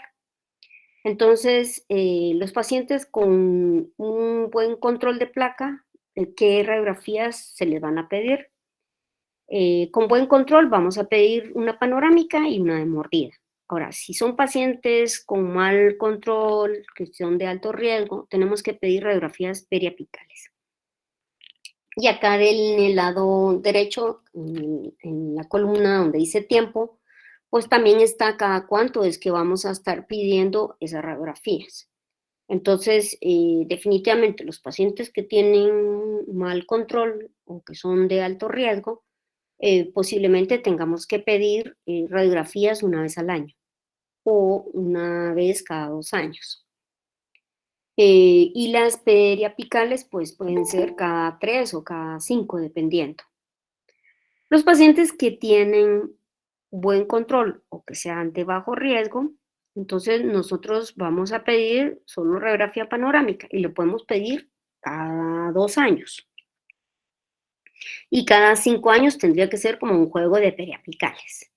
Entonces, los pacientes con un buen control de placa, ¿qué radiografías se les van a pedir? Con buen control vamos a pedir una panorámica y una de mordida. Ahora, si son pacientes con mal control, que son de alto riesgo, tenemos que pedir radiografías periapicales. Y acá en el lado derecho, en la columna donde dice tiempo, pues también está cada cuánto es que vamos a estar pidiendo esas radiografías. Entonces, definitivamente los pacientes que tienen mal control o que son de alto riesgo, posiblemente tengamos que pedir radiografías una vez al año o una vez cada 2 años. Y las periapicales pues pueden ser cada 3 o cada 5, dependiendo. Los pacientes que tienen buen control o que sean de bajo riesgo, entonces nosotros vamos a pedir solo radiografía panorámica y lo podemos pedir cada 2 años. Y cada 5 años tendría que ser como un juego de periapicales.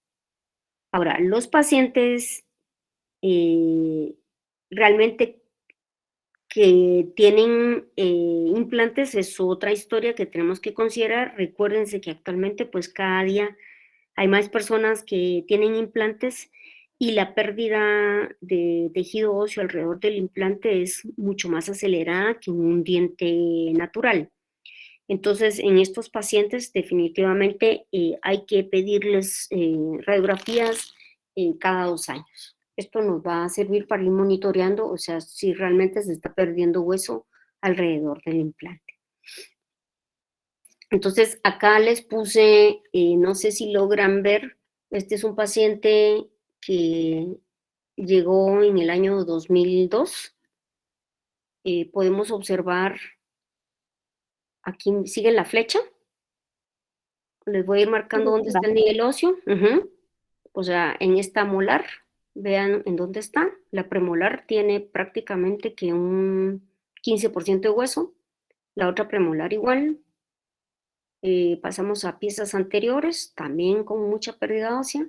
Ahora, los pacientes realmente que tienen implantes es otra historia que tenemos que considerar. Recuérdense que actualmente pues cada día hay más personas que tienen implantes y la pérdida de tejido óseo alrededor del implante es mucho más acelerada que en un diente natural. Entonces, en estos pacientes definitivamente hay que pedirles radiografías cada 2 años. Esto nos va a servir para ir monitoreando, o sea, si realmente se está perdiendo hueso alrededor del implante. Entonces, acá les puse, no sé si logran ver, este es un paciente que llegó en el año 2002. Podemos observar, aquí sigue la flecha, les voy a ir marcando dónde está el nivel óseo. O sea, en esta molar, vean en dónde está. La premolar tiene prácticamente que un 15% de hueso, la otra premolar igual. Pasamos a piezas anteriores, también con mucha pérdida ósea.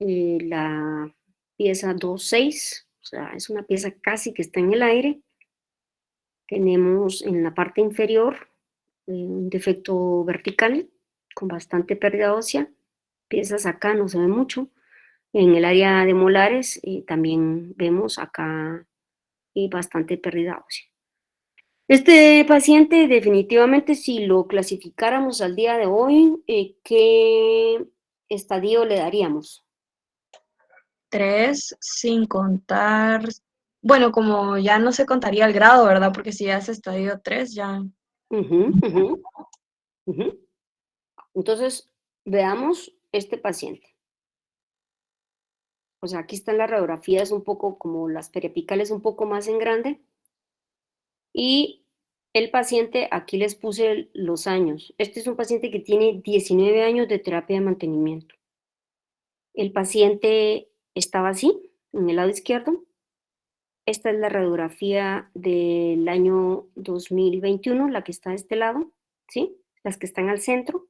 La pieza 2.6, o sea, es una pieza casi que está en el aire. Tenemos en la parte inferior un defecto vertical con bastante pérdida ósea. Piezas acá no se ve mucho. En el área de molares también vemos acá bastante pérdida ósea. Este paciente definitivamente si lo clasificáramos al día de hoy, ¿qué estadio le daríamos? 3, sin contar, bueno, como ya no se contaría el grado, ¿verdad? Porque si ya es estadio 3, ya. Ujú, ujú, ujú. Entonces, veamos este paciente. O sea, aquí están las radiografías un poco como las periapicales un poco más en grande. Y el paciente, aquí les puse los años. Este es un paciente que tiene 19 años de terapia de mantenimiento. El paciente estaba así, en el lado izquierdo. Esta es la radiografía del año 2021, la que está de este lado, ¿sí? Las que están al centro.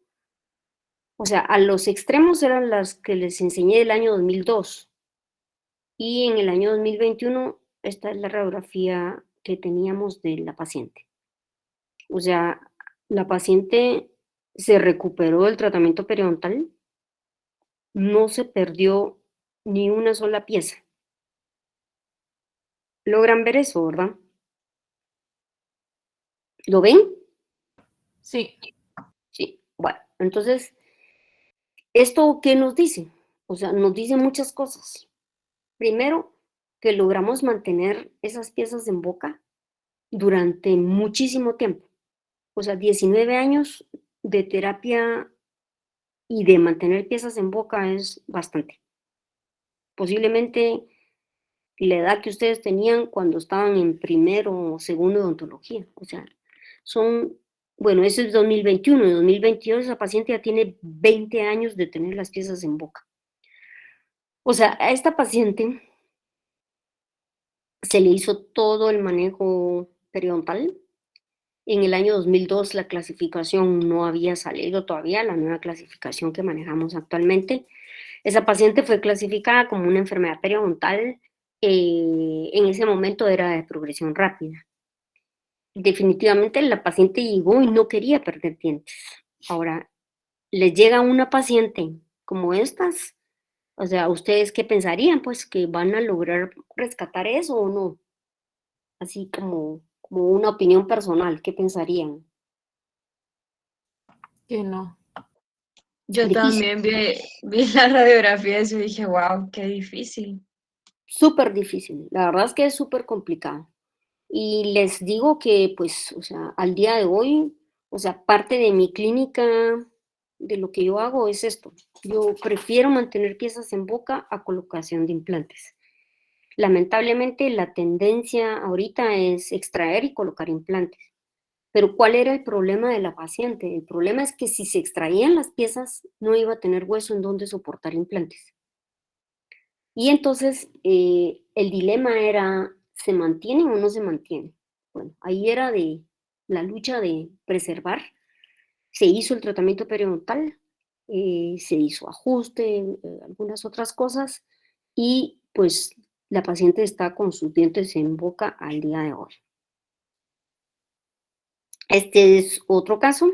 O sea, a los extremos eran las que les enseñé del año 2002. Y en el año 2021, esta es la radiografía que teníamos de la paciente. O sea, la paciente se recuperó del tratamiento periodontal, no se perdió ni una sola pieza. ¿Logran ver eso, verdad? ¿Lo ven? Sí, Sí. Bueno, entonces, ¿esto qué nos dice? O sea, nos dice muchas cosas. Primero, que logramos mantener esas piezas en boca durante muchísimo tiempo. O sea, 19 años de terapia y de mantener piezas en boca es bastante. Posiblemente la edad que ustedes tenían cuando estaban en primero o segundo de odontología. O sea, son, bueno, eso es 2021, en 2022 esa paciente ya tiene 20 años de tener las piezas en boca. O sea, a esta paciente se le hizo todo el manejo periodontal. En el año 2002 la clasificación no había salido todavía, la nueva clasificación que manejamos actualmente. Esa paciente fue clasificada como una enfermedad periodontal, en ese momento era de progresión rápida. Definitivamente la paciente llegó y no quería perder dientes. Ahora, les llega una paciente como estas, o sea, ¿ustedes qué pensarían? Pues que van a lograr rescatar eso o no, así como una opinión personal, ¿qué pensarían? que no. Yo Difícil. también vi la radiografía y yo dije, wow, qué difícil. Súper difícil, la verdad es que es súper complicado. Y les digo que, pues, o sea, al día de hoy, o sea, parte de mi clínica, de lo que yo hago es esto. Yo prefiero mantener piezas en boca a colocación de implantes. Lamentablemente, la tendencia ahorita es extraer y colocar implantes. Pero ¿cuál era el problema de la paciente? El problema es que si se extraían las piezas, no iba a tener hueso en donde soportar implantes. Y entonces el dilema era, ¿se mantienen o no se mantienen? Bueno, ahí era de la lucha de preservar. Se hizo el tratamiento periodontal, se hizo ajuste, algunas otras cosas, y pues la paciente está con sus dientes en boca al día de hoy. Este es otro caso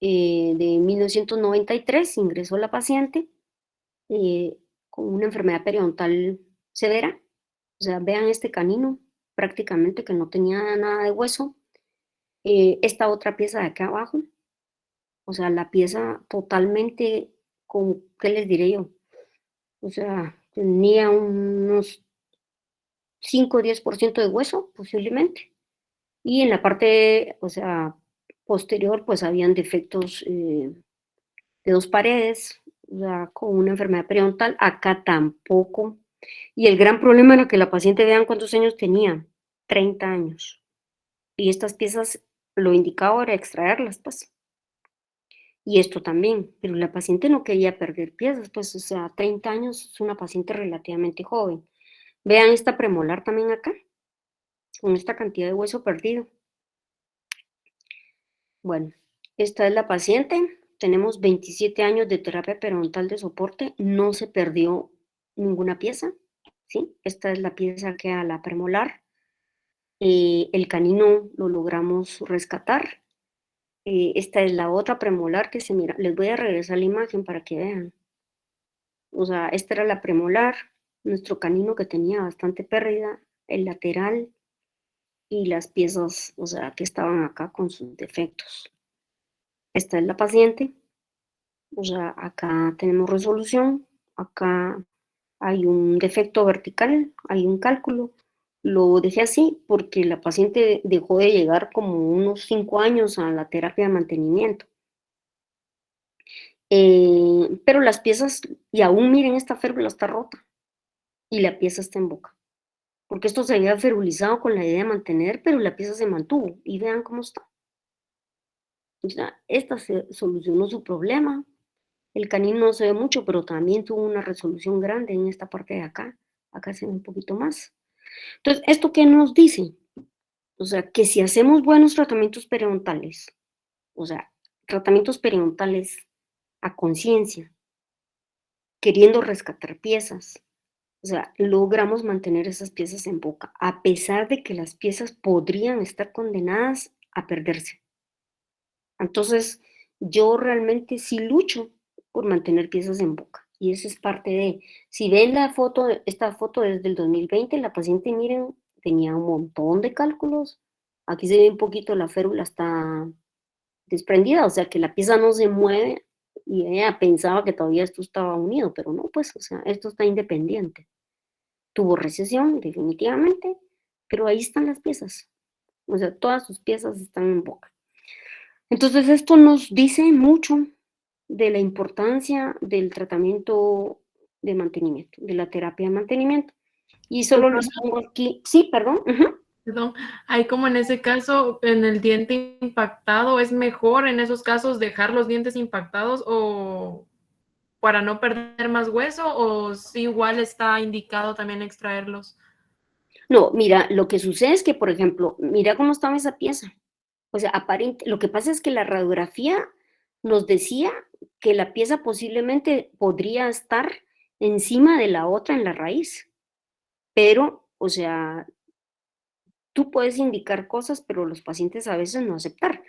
de 1993, ingresó la paciente con una enfermedad periodontal severa. O sea, vean este canino, prácticamente que no tenía nada de hueso. Esta otra pieza de acá abajo, o sea, la pieza totalmente con, ¿qué les diré yo? O sea, tenía unos 5 o 10% de hueso, posiblemente. Y en la parte, o sea, posterior, pues habían defectos de 2 paredes, o sea, con una enfermedad periodontal. Acá tampoco. Y el gran problema era que la paciente, vean cuántos años tenía, 30 años. Y estas piezas, lo indicado era extraerlas, pues. Y esto también, pero la paciente no quería perder piezas, pues, o sea, 30 años es una paciente relativamente joven. Vean esta premolar también acá, con esta cantidad de hueso perdido. Bueno, esta es la paciente, tenemos 27 años de terapia periodontal de soporte, no se perdió ninguna pieza, ¿sí? Esta es la pieza que a la premolar, el canino lo logramos rescatar. Esta es la otra premolar que se mira, les voy a regresar la imagen para que vean. O sea, esta era la premolar, nuestro canino que tenía bastante pérdida, el lateral y las piezas, o sea, que estaban acá con sus defectos. Esta es la paciente, o sea, acá tenemos resolución, acá hay un defecto vertical, hay un cálculo. Lo dejé así porque la paciente dejó de llegar como unos 5 años a la terapia de mantenimiento. Pero las piezas, y aún miren, esta férula está rota y la pieza está en boca. Porque esto se había ferulizado con la idea de mantener, pero la pieza se mantuvo. Y vean cómo está. O sea, esta se solucionó su problema. El canino no se ve mucho, pero también tuvo una resolución grande en esta parte de acá. Acá se ve un poquito más. Entonces, ¿esto qué nos dice? O sea, que si hacemos buenos tratamientos periodontales, o sea, tratamientos periodontales a conciencia, queriendo rescatar piezas, o sea, logramos mantener esas piezas en boca, a pesar de que las piezas podrían estar condenadas a perderse. Entonces, yo realmente sí lucho por mantener piezas en boca. Y eso es parte de, si ven la foto, esta foto desde el 2020, la paciente, miren, tenía un montón de cálculos. Aquí se ve un poquito, la férula está desprendida, o sea que la pieza no se mueve y ella pensaba que todavía esto estaba unido, pero no, pues, o sea, esto está independiente. Tuvo recesión, definitivamente, pero ahí están las piezas. O sea, todas sus piezas están en boca. Entonces, esto nos dice mucho de la importancia del tratamiento de mantenimiento, de la terapia de mantenimiento. Y solo les pongo aquí, sí, perdón. Perdón, hay como en ese caso, en el diente impactado, ¿es mejor en esos casos dejar los dientes impactados o para no perder más hueso o si igual está indicado también extraerlos? No, mira, lo que sucede es que, por ejemplo, mira cómo estaba esa pieza. O sea, lo que pasa es que la radiografía nos decía que la pieza posiblemente podría estar encima de la otra en la raíz, pero, o sea, tú puedes indicar cosas, pero los pacientes a veces no aceptar.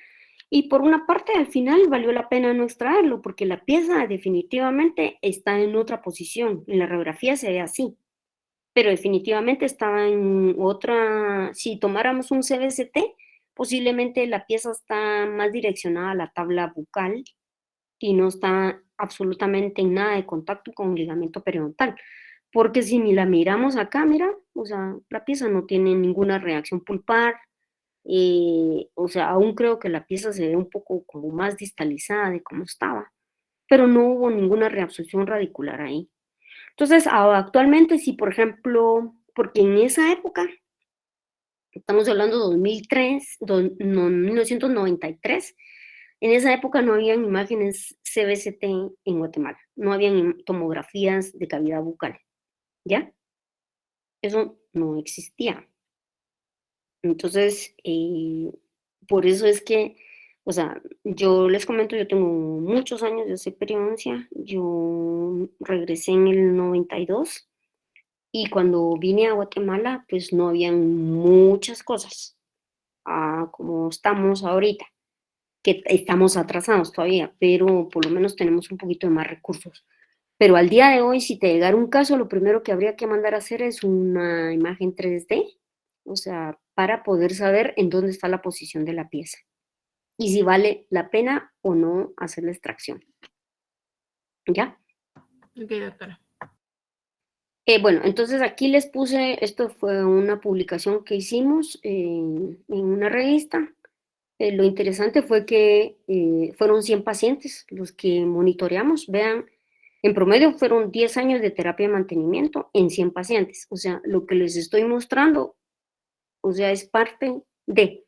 Y por una parte, al final valió la pena no extraerlo, porque la pieza definitivamente está en otra posición. En la radiografía se ve así, pero definitivamente estaba en otra. Si tomáramos un CBCT, posiblemente la pieza está más direccionada a la tabla bucal y no está absolutamente en nada de contacto con el ligamento periodontal. Porque si ni la miramos acá, mira, o sea, la pieza no tiene ninguna reacción pulpar, o sea, aún creo que la pieza se ve un poco como más distalizada de cómo estaba, pero no hubo ninguna reabsorción radicular ahí. Entonces, actualmente, si por ejemplo, porque en esa época, estamos hablando de 2003, no, 1993, en esa época no habían imágenes CBCT en Guatemala, no habían tomografías de cavidad bucal, ¿ya? Eso no existía. Entonces, por eso es que, o sea, yo les comento, yo tengo muchos años de hacer periodoncia, yo regresé en el 92 y cuando vine a Guatemala, pues no habían muchas cosas. a como estamos ahorita, que estamos atrasados todavía, pero por lo menos tenemos un poquito de más recursos. Pero al día de hoy, si te llegara un caso, lo primero que habría que mandar a hacer es una imagen 3D, o sea, para poder saber en dónde está la posición de la pieza y si vale la pena o no hacer la extracción. ¿Ya? Ok, doctora. Bueno, entonces aquí les puse, esto fue una publicación que hicimos en una revista. Lo interesante fue que fueron 100 pacientes los que monitoreamos. Vean, en promedio fueron 10 años de terapia de mantenimiento en 100 pacientes. O sea, lo que les estoy mostrando, o sea, es parte de,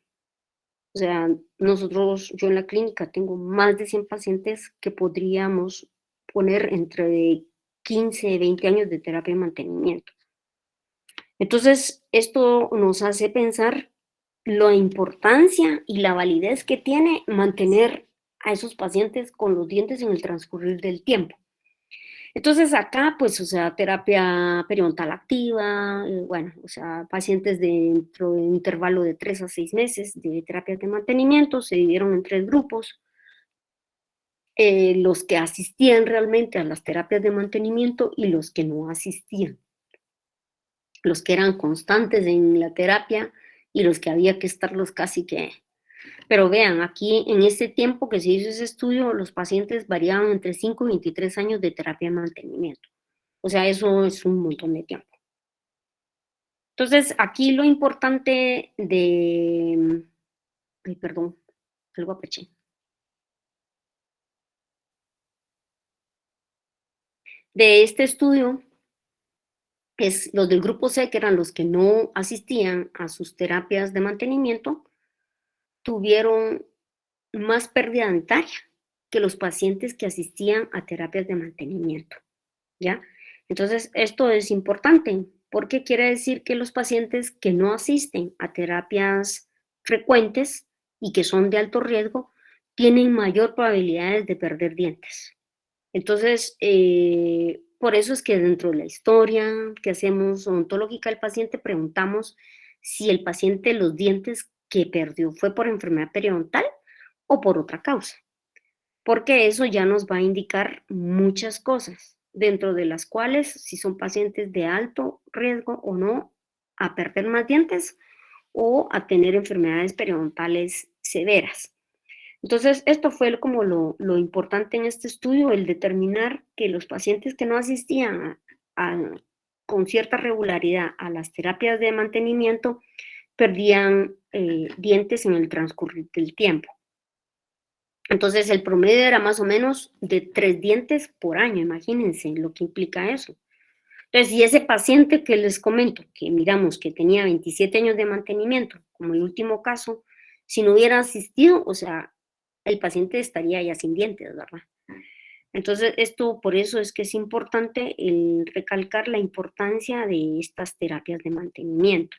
o sea, nosotros, yo en la clínica tengo más de 100 pacientes que podríamos poner entre 15, 20 años de terapia de mantenimiento. Entonces, esto nos hace pensar la importancia y la validez que tiene mantener a esos pacientes con los dientes en el transcurrir del tiempo. Entonces acá, pues, o sea, terapia periodontal activa, bueno, o sea, pacientes dentro de un intervalo de 3 a 6 meses de terapias de mantenimiento, se dividieron en 3 grupos. Los que asistían realmente a las terapias de mantenimiento y los que no asistían. Los que eran constantes en la terapia y los que había que estarlos casi que... Pero vean, aquí en este tiempo que se hizo ese estudio, los pacientes variaban entre 5 y 23 años de terapia de mantenimiento. O sea, eso es un montón de tiempo. Entonces, aquí lo importante de... Ay, perdón, algo apeché. De este estudio es los del grupo C, que eran los que no asistían a sus terapias de mantenimiento, tuvieron más pérdida dentaria que los pacientes que asistían a terapias de mantenimiento, ¿ya? Entonces, esto es importante porque quiere decir que los pacientes que no asisten a terapias frecuentes y que son de alto riesgo tienen mayor probabilidades de perder dientes. Entonces, por eso es que dentro de la historia que hacemos odontológica del paciente preguntamos si el paciente los dientes que perdió fue por enfermedad periodontal o por otra causa, porque eso ya nos va a indicar muchas cosas, dentro de las cuales si son pacientes de alto riesgo o no a perder más dientes o a tener enfermedades periodontales severas. Entonces, esto fue como lo importante en este estudio, el determinar que los pacientes que no asistían con cierta regularidad a las terapias de mantenimiento perdían dientes en el transcurrir del tiempo. Entonces, el promedio era más o menos de 3 dientes por año, imagínense lo que implica eso. Entonces, si ese paciente que les comento, que miramos que tenía 27 años de mantenimiento, como el último caso, si no hubiera asistido, o sea, el paciente estaría ya sin dientes, ¿verdad? Entonces, esto por eso es que es importante el recalcar la importancia de estas terapias de mantenimiento.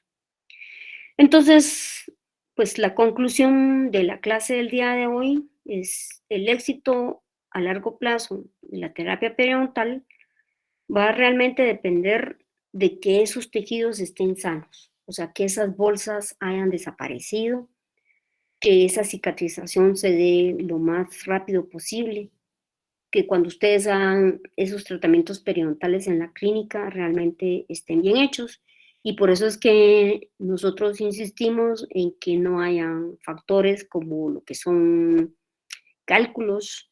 Entonces, pues la conclusión de la clase del día de hoy es el éxito a largo plazo de la terapia periodontal va a realmente depender de que esos tejidos estén sanos, o sea, que esas bolsas hayan desaparecido, que esa cicatrización se dé lo más rápido posible, que cuando ustedes hagan esos tratamientos periodontales en la clínica realmente estén bien hechos. Y por eso es que nosotros insistimos en que no hayan factores como lo que son cálculos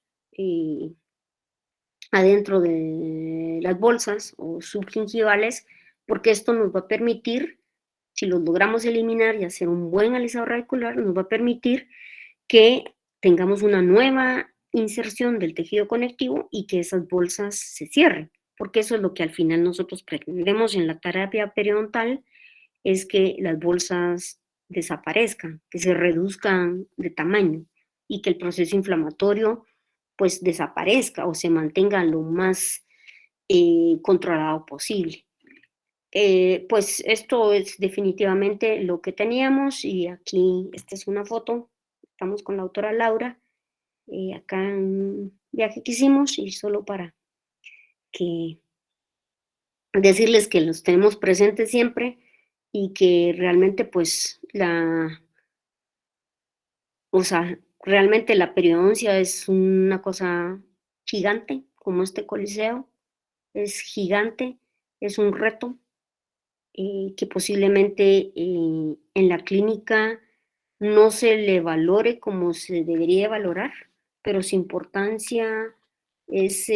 adentro de las bolsas o subgingivales, porque esto nos va a permitir, si los logramos eliminar y hacer un buen alisador radicular, nos va a permitir que tengamos una nueva inserción del tejido conectivo y que esas bolsas se cierren, porque eso es lo que al final nosotros pretendemos en la terapia periodontal, es que las bolsas desaparezcan, que se reduzcan de tamaño y que el proceso inflamatorio pues desaparezca o se mantenga lo más controlado posible. Pues esto es definitivamente lo que teníamos y aquí esta es una foto, estamos con la autora Laura, acá en un viaje que hicimos y solo para que decirles que los tenemos presentes siempre y que realmente pues O sea, realmente la periodoncia es una cosa gigante, como este coliseo, es gigante, es un reto que posiblemente en la clínica no se le valore como se debería valorar, pero su importancia es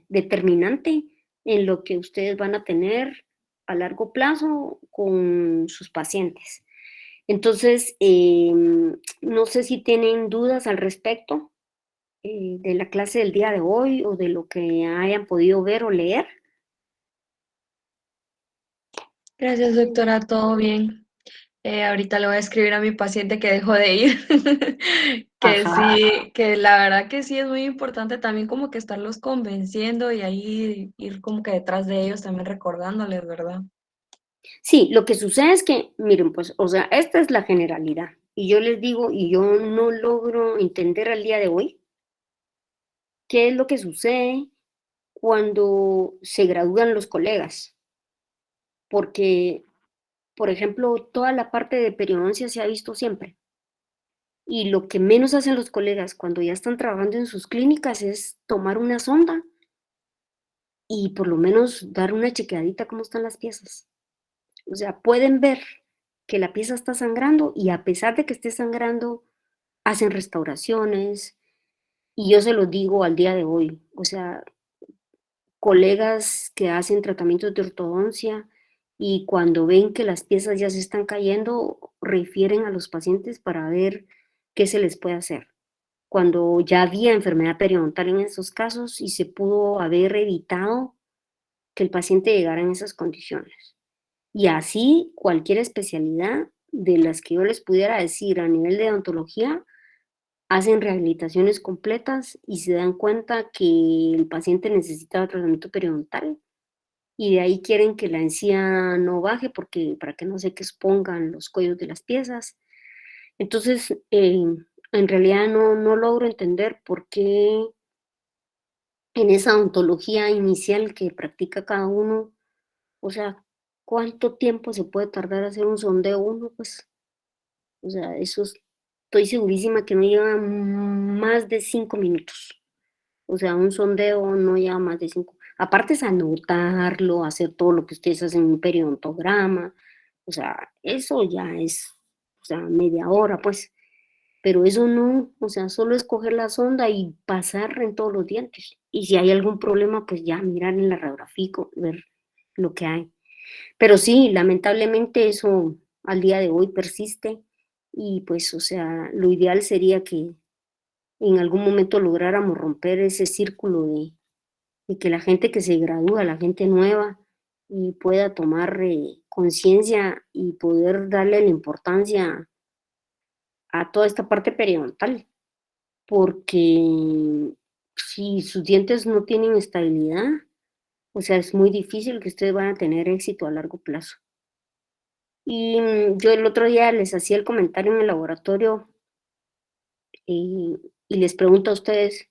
determinante en lo que ustedes van a tener a largo plazo con sus pacientes. Entonces, no sé si tienen dudas al respecto de la clase del día de hoy o de lo que hayan podido ver o leer. Gracias, doctora, todo bien. Ahorita le voy a escribir a mi paciente que dejó de ir, que Ajá. sí, que la verdad que sí es muy importante también como que estarlos convenciendo y ahí ir como que detrás de ellos también recordándoles, ¿verdad? Sí, lo que sucede es que, miren, pues, o sea, esta es la generalidad. Y yo les digo, y yo no logro entender al día de hoy qué es lo que sucede cuando se gradúan los colegas. Porque, por ejemplo, toda la parte de periodoncia se ha visto siempre. Y lo que menos hacen los colegas cuando ya están trabajando en sus clínicas es tomar una sonda y por lo menos dar una chequeadita cómo están las piezas. O sea, pueden ver que la pieza está sangrando y a pesar de que esté sangrando, hacen restauraciones y yo se los digo al día de hoy, o sea, colegas que hacen tratamientos de ortodoncia y cuando ven que las piezas ya se están cayendo, refieren a los pacientes para ver qué se les puede hacer. Cuando ya había enfermedad periodontal en esos casos y se pudo haber evitado que el paciente llegara en esas condiciones. Y así cualquier especialidad de las que yo les pudiera decir a nivel de odontología, hacen rehabilitaciones completas y se dan cuenta que el paciente necesita tratamiento periodontal y de ahí quieren que la encía no baje porque para que no se que expongan los cuellos de las piezas. Entonces, en realidad no logro entender por qué en esa odontología inicial que practica cada uno, o sea, ¿cuánto tiempo se puede tardar hacer un sondeo uno? Pues, o sea, estoy segurísima que no lleva más de 5 minutos. O sea, un sondeo no lleva más de 5. Aparte es anotarlo, hacer todo lo que ustedes hacen en un periodontograma. O sea, eso ya es, o sea, media hora, pues. Pero eso no, o sea, solo es coger la sonda y pasar en todos los dientes. Y si hay algún problema, pues ya mirar en la radiografía, ver lo que hay. Pero sí, lamentablemente eso al día de hoy persiste y pues, o sea, lo ideal sería que en algún momento lográramos romper ese círculo de que la gente que se gradúa, la gente nueva, y pueda tomar conciencia y poder darle la importancia a toda esta parte periodontal, porque si sus dientes no tienen estabilidad, o sea, es muy difícil que ustedes van a tener éxito a largo plazo. Y yo el otro día les hacía el comentario en el laboratorio y les pregunto a ustedes,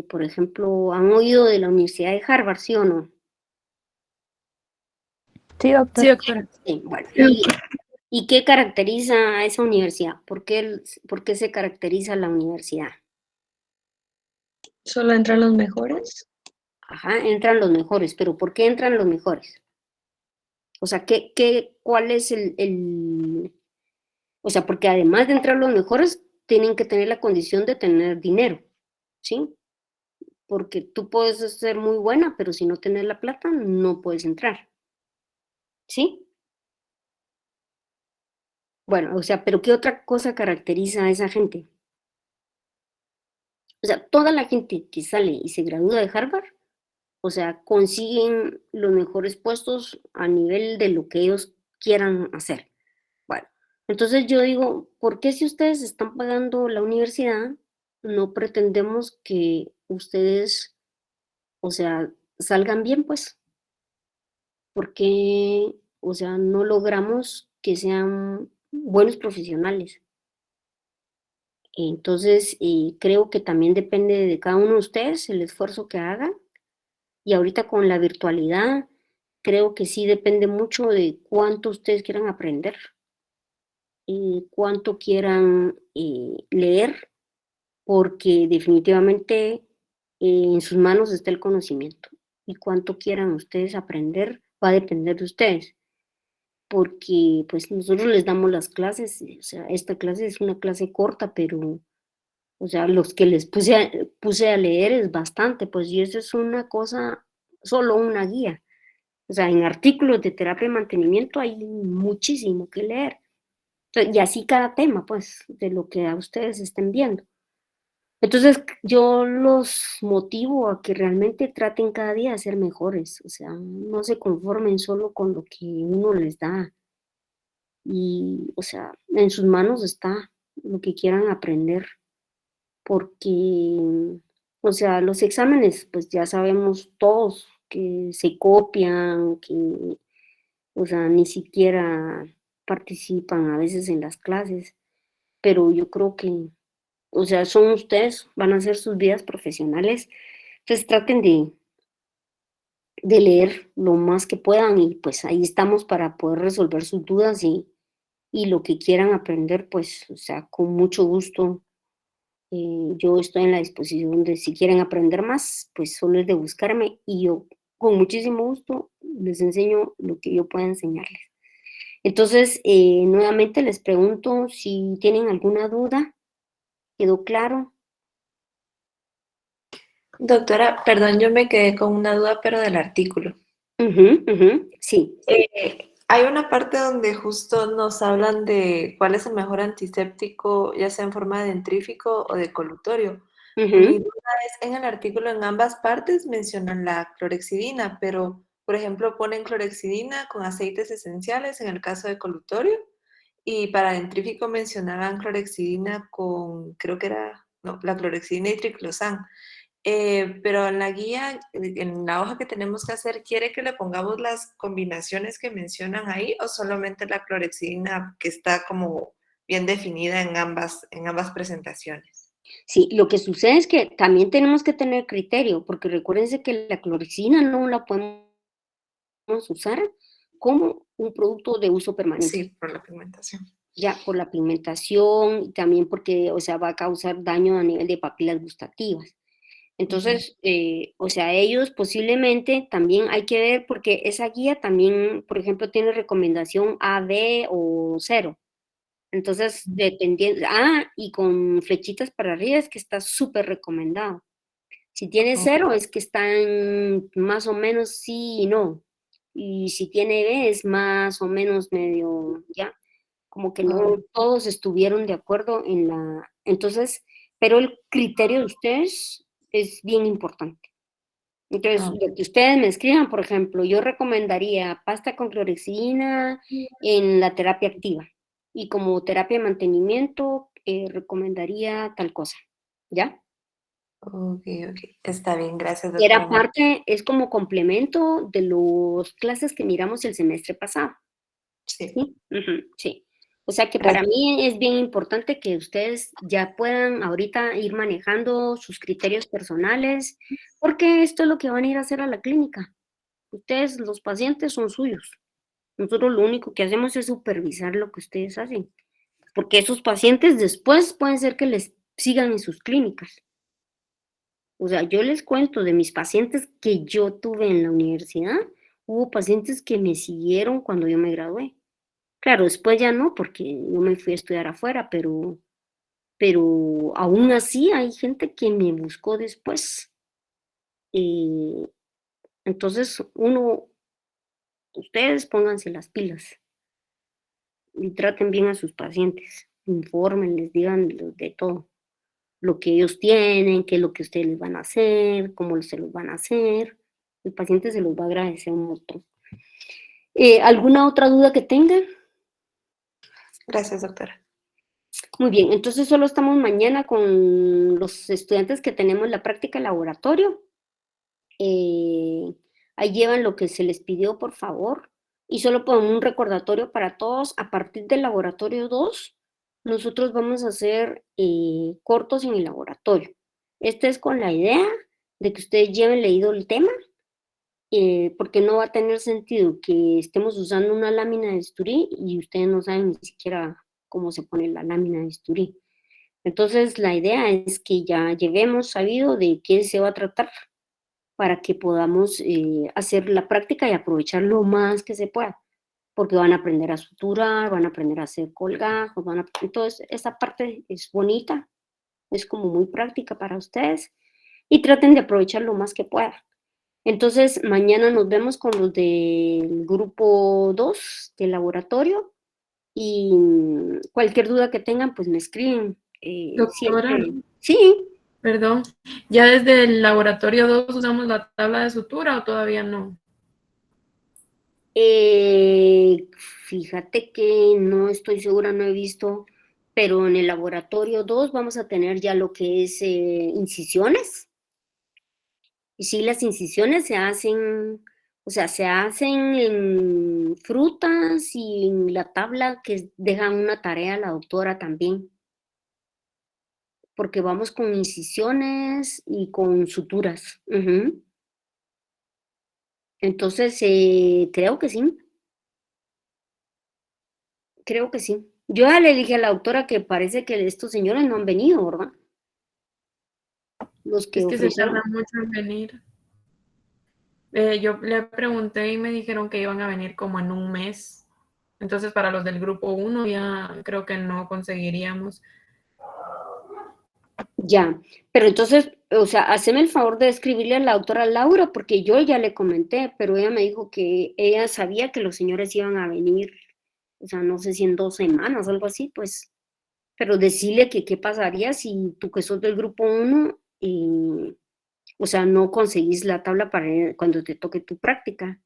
por ejemplo, ¿han oído de la Universidad de Harvard, sí o no? Sí, Sí, doctora. doctora. Sí, bueno, ¿y qué caracteriza a esa universidad? ¿Por qué se caracteriza la universidad? ¿Solo entran los mejores? Ajá, entran los mejores, pero ¿por qué entran los mejores? O sea, cuál es o sea, porque además de entrar los mejores, tienen que tener la condición de tener dinero, ¿sí? Porque tú puedes ser muy buena, pero si no tienes la plata, no puedes entrar, ¿sí? Bueno, o sea, pero ¿qué otra cosa caracteriza a esa gente? O sea, toda la gente que sale y se gradúa de Harvard, o sea, consiguen los mejores puestos a nivel de lo que ellos quieran hacer. Bueno, entonces yo digo, ¿por qué si ustedes están pagando la universidad, no pretendemos que ustedes, o sea, salgan bien, pues? Porque, o sea, no logramos que sean buenos profesionales. Entonces, creo que también depende de cada uno de ustedes el esfuerzo que hagan. Y ahorita con la virtualidad, creo que sí depende mucho de cuánto ustedes quieran aprender. cuánto quieran leer, porque definitivamente en sus manos está el conocimiento. Y cuánto quieran ustedes aprender va a depender de ustedes, porque pues nosotros les damos las clases, o sea, esta clase es una clase corta, pero, o sea, los que les puse a leer es bastante, pues, y eso es una cosa, solo una guía. O sea, en artículos de terapia de mantenimiento hay muchísimo que leer. Entonces, y así cada tema, pues, de lo que a ustedes estén viendo. Entonces, yo los motivo a que realmente traten cada día de ser mejores, o sea, no se conformen solo con lo que uno les da. Y, o sea, en sus manos está lo que quieran aprender, porque, o sea, los exámenes, pues ya sabemos todos que se copian, que, o sea, ni siquiera participan a veces en las clases, pero yo creo que, o sea, son ustedes, van a hacer sus vidas profesionales, entonces traten de leer lo más que puedan y pues ahí estamos para poder resolver sus dudas y lo que quieran aprender, pues, o sea, con mucho gusto. Yo estoy en la disposición de si quieren aprender más, pues solo es de buscarme y yo con muchísimo gusto les enseño lo que yo pueda enseñarles. Entonces, nuevamente les pregunto si tienen alguna duda. ¿Quedó claro? Doctora, perdón, yo me quedé con una duda, pero del artículo. Ujú, ujú, sí. Hay una parte donde justo nos hablan de cuál es el mejor antiséptico, ya sea en forma de dentrífico o de colutorio. Mi Ujú, duda es, en el artículo en ambas partes mencionan la clorexidina, pero, por ejemplo, ponen clorexidina con aceites esenciales en el caso de colutorio, y para dentrífico mencionaban clorexidina con, creo que era, no, la clorexidina y triclosan. Pero en la guía, en la hoja que tenemos que hacer, ¿quiere que le pongamos las combinaciones que mencionan ahí o solamente la clorexidina que está como bien definida en ambas presentaciones? sí, lo que sucede es que también tenemos que tener criterio, porque recuérdense que la clorexidina no la podemos usar como un producto de uso permanente. Sí, por la pigmentación. Ya por la pigmentación y también porque, o sea, va a causar daño a nivel de papilas gustativas. Ujú. Entonces, o sea, ellos posiblemente también hay que ver, porque esa guía también, por ejemplo, tiene recomendación A, B o cero. Entonces, dependiendo, y con flechitas para arriba es que está súper recomendado. Si tiene Oh, cero es que está en más o menos sí y no. Y si tiene B es más o menos medio, ya, como que oh, no todos estuvieron de acuerdo en la... Entonces, pero el criterio de ustedes es bien importante. Entonces, oh. lo que ustedes me escriban, por ejemplo, yo recomendaría pasta con clorexidina en la terapia activa y como terapia de mantenimiento recomendaría tal cosa, ¿ya? Ok, ok. Está bien, gracias, Y era doctora Mar. parte, es como complemento de las clases que miramos el semestre pasado. Sí, Sí, ujú, sí. O sea que para gracias. mí es bien importante que ustedes ya puedan ahorita ir manejando sus criterios personales, porque esto es lo que van a ir a hacer a la clínica. Ustedes, los pacientes, son suyos. Nosotros lo único que hacemos es supervisar lo que ustedes hacen, porque esos pacientes después pueden ser que les sigan en sus clínicas. O sea, yo les cuento de mis pacientes que yo tuve en la universidad, hubo pacientes que me siguieron cuando yo me gradué. Claro, después ya no, porque yo me fui a estudiar afuera, pero aún así hay gente que me buscó después. Eh, entonces, ustedes pónganse las pilas y traten bien a sus pacientes, infórmenles, digan de todo, lo que ellos tienen, qué es lo que ustedes les van a hacer, cómo se los van a hacer. El paciente se los va a agradecer un montón. ¿Alguna otra duda que tengan? Gracias, doctora. Muy bien, entonces solo estamos mañana con los estudiantes que tenemos la práctica de laboratorio. Eh, ahí llevan lo que se les pidió, por favor. Y solo pongo un recordatorio para todos. A partir del laboratorio 2, nosotros vamos a hacer cortos en el laboratorio. Este es con la idea de que ustedes lleven leído el tema, porque no va a tener sentido que estemos usando una lámina de bisturí y ustedes no saben ni siquiera cómo se pone la lámina de bisturí. Entonces, la idea es que ya lleguemos sabido de qué se va a tratar para que podamos hacer la práctica y aprovechar lo más que se pueda, porque van a aprender a suturar, van a aprender a hacer colgajos, entonces esa parte es bonita, es como muy práctica para ustedes y traten de aprovechar lo más que puedan. Entonces, mañana nos vemos con los del grupo 2 del laboratorio y cualquier duda que tengan, pues me escriben. Doctora, Sí. perdón, ¿ya desde el laboratorio 2 usamos la tabla de sutura o todavía no? Fíjate que no estoy segura, no he visto, pero en el laboratorio 2 vamos a tener ya lo que es incisiones. Y sí, las incisiones se hacen, o sea, se hacen en frutas y en la tabla que dejan una tarea a la doctora también. Porque vamos con incisiones y con suturas. Ujú. Entonces, creo que sí. Creo que sí. Yo ya le dije a la doctora que parece que estos señores no han venido, ¿verdad? Los que Es que se ofrecieron. tarda mucho en venir. Yo le pregunté y me dijeron que iban a venir como en un mes. Entonces, para los del grupo 1 ya creo que no conseguiríamos. Ya, pero entonces, o sea, haceme el favor de escribirle a la doctora Laura, porque yo ya le comenté, pero ella me dijo que ella sabía que los señores iban a venir, o sea, no sé si en 2 semanas o algo así, pues, pero decirle que qué pasaría si tú que sos del grupo 1, o sea, no conseguís la tabla para cuando te toque tu práctica.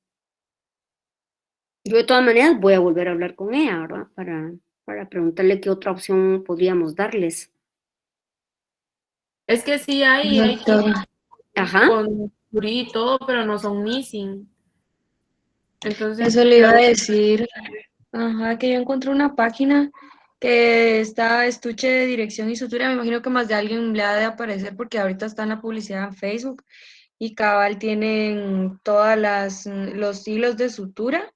Yo de todas maneras voy a volver a hablar con ella, ¿verdad? Para preguntarle qué otra opción podríamos darles. Es que sí hay Doctora. Ajá. con Curí y todo, pero no son missing. Entonces, Eso le iba a decir, ajá, que yo encontré una página que está estuche de dirección y sutura, me imagino que más de alguien le ha de aparecer porque ahorita está en la publicidad en Facebook y cabal tienen todas los hilos de sutura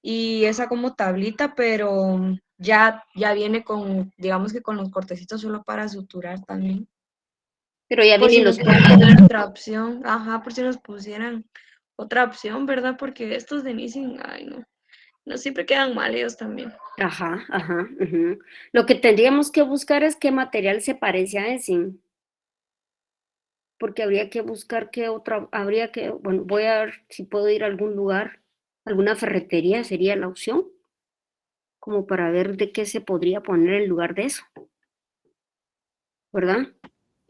y esa como tablita, pero ya viene con, digamos que con los cortecitos solo para suturar también. Pero ya Por si vienen nos los pueden poner otra opción, ajá, por si nos pusieran otra opción, ¿verdad? Porque estos de Missing, ay, no siempre quedan mal ellos también. Ajá, ajá, ujú. Lo que tendríamos que buscar es qué material se parece a ese, porque habría que buscar qué otra, bueno, voy a ver si puedo ir a algún lugar, alguna ferretería sería la opción, como para ver de qué se podría poner en lugar de eso, ¿verdad?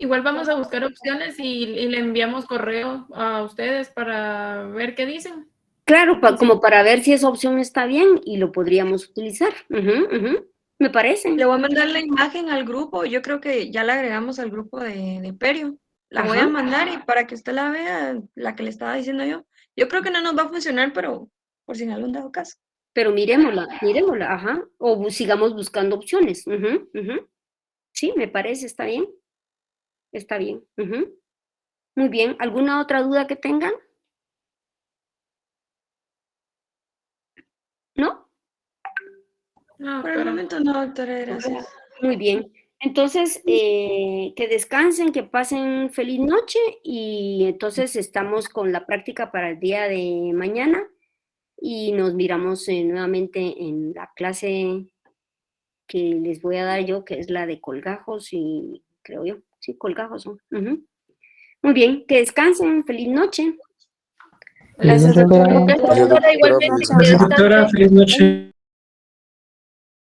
igual vamos a buscar opciones y le enviamos correo a ustedes para ver qué dicen. Claro, Y si como para ver si esa opción está bien y lo podríamos utilizar. Ujú, ujú. Me parece. Le voy a mandar la imagen al grupo, yo creo que ya la agregamos al grupo de Perio. La voy a Ajá. mandar y para que usted la vea, la que le estaba diciendo yo. Yo creo que no nos va a funcionar, pero por si en algún dado caso. Pero miremosla, ajá. O sigamos buscando opciones. Ujú, ujú. Sí, me parece, está bien. Está bien. Ujú. Muy bien. ¿Alguna otra duda que tengan? ¿No? no, Por el doctora. momento no, doctora, gracias. Muy bien. Entonces, que descansen, que pasen feliz noche y entonces estamos con la práctica para el día de mañana y nos miramos nuevamente en la clase que les voy a dar yo, que es la de colgajos y creo yo, sí, colgajos son. Ujú. Muy bien, que descansen, feliz noche. Gracias, Doctora. doctora. Gracias, doctora. Igualmente, Feliz noche. Doctora, feliz noche.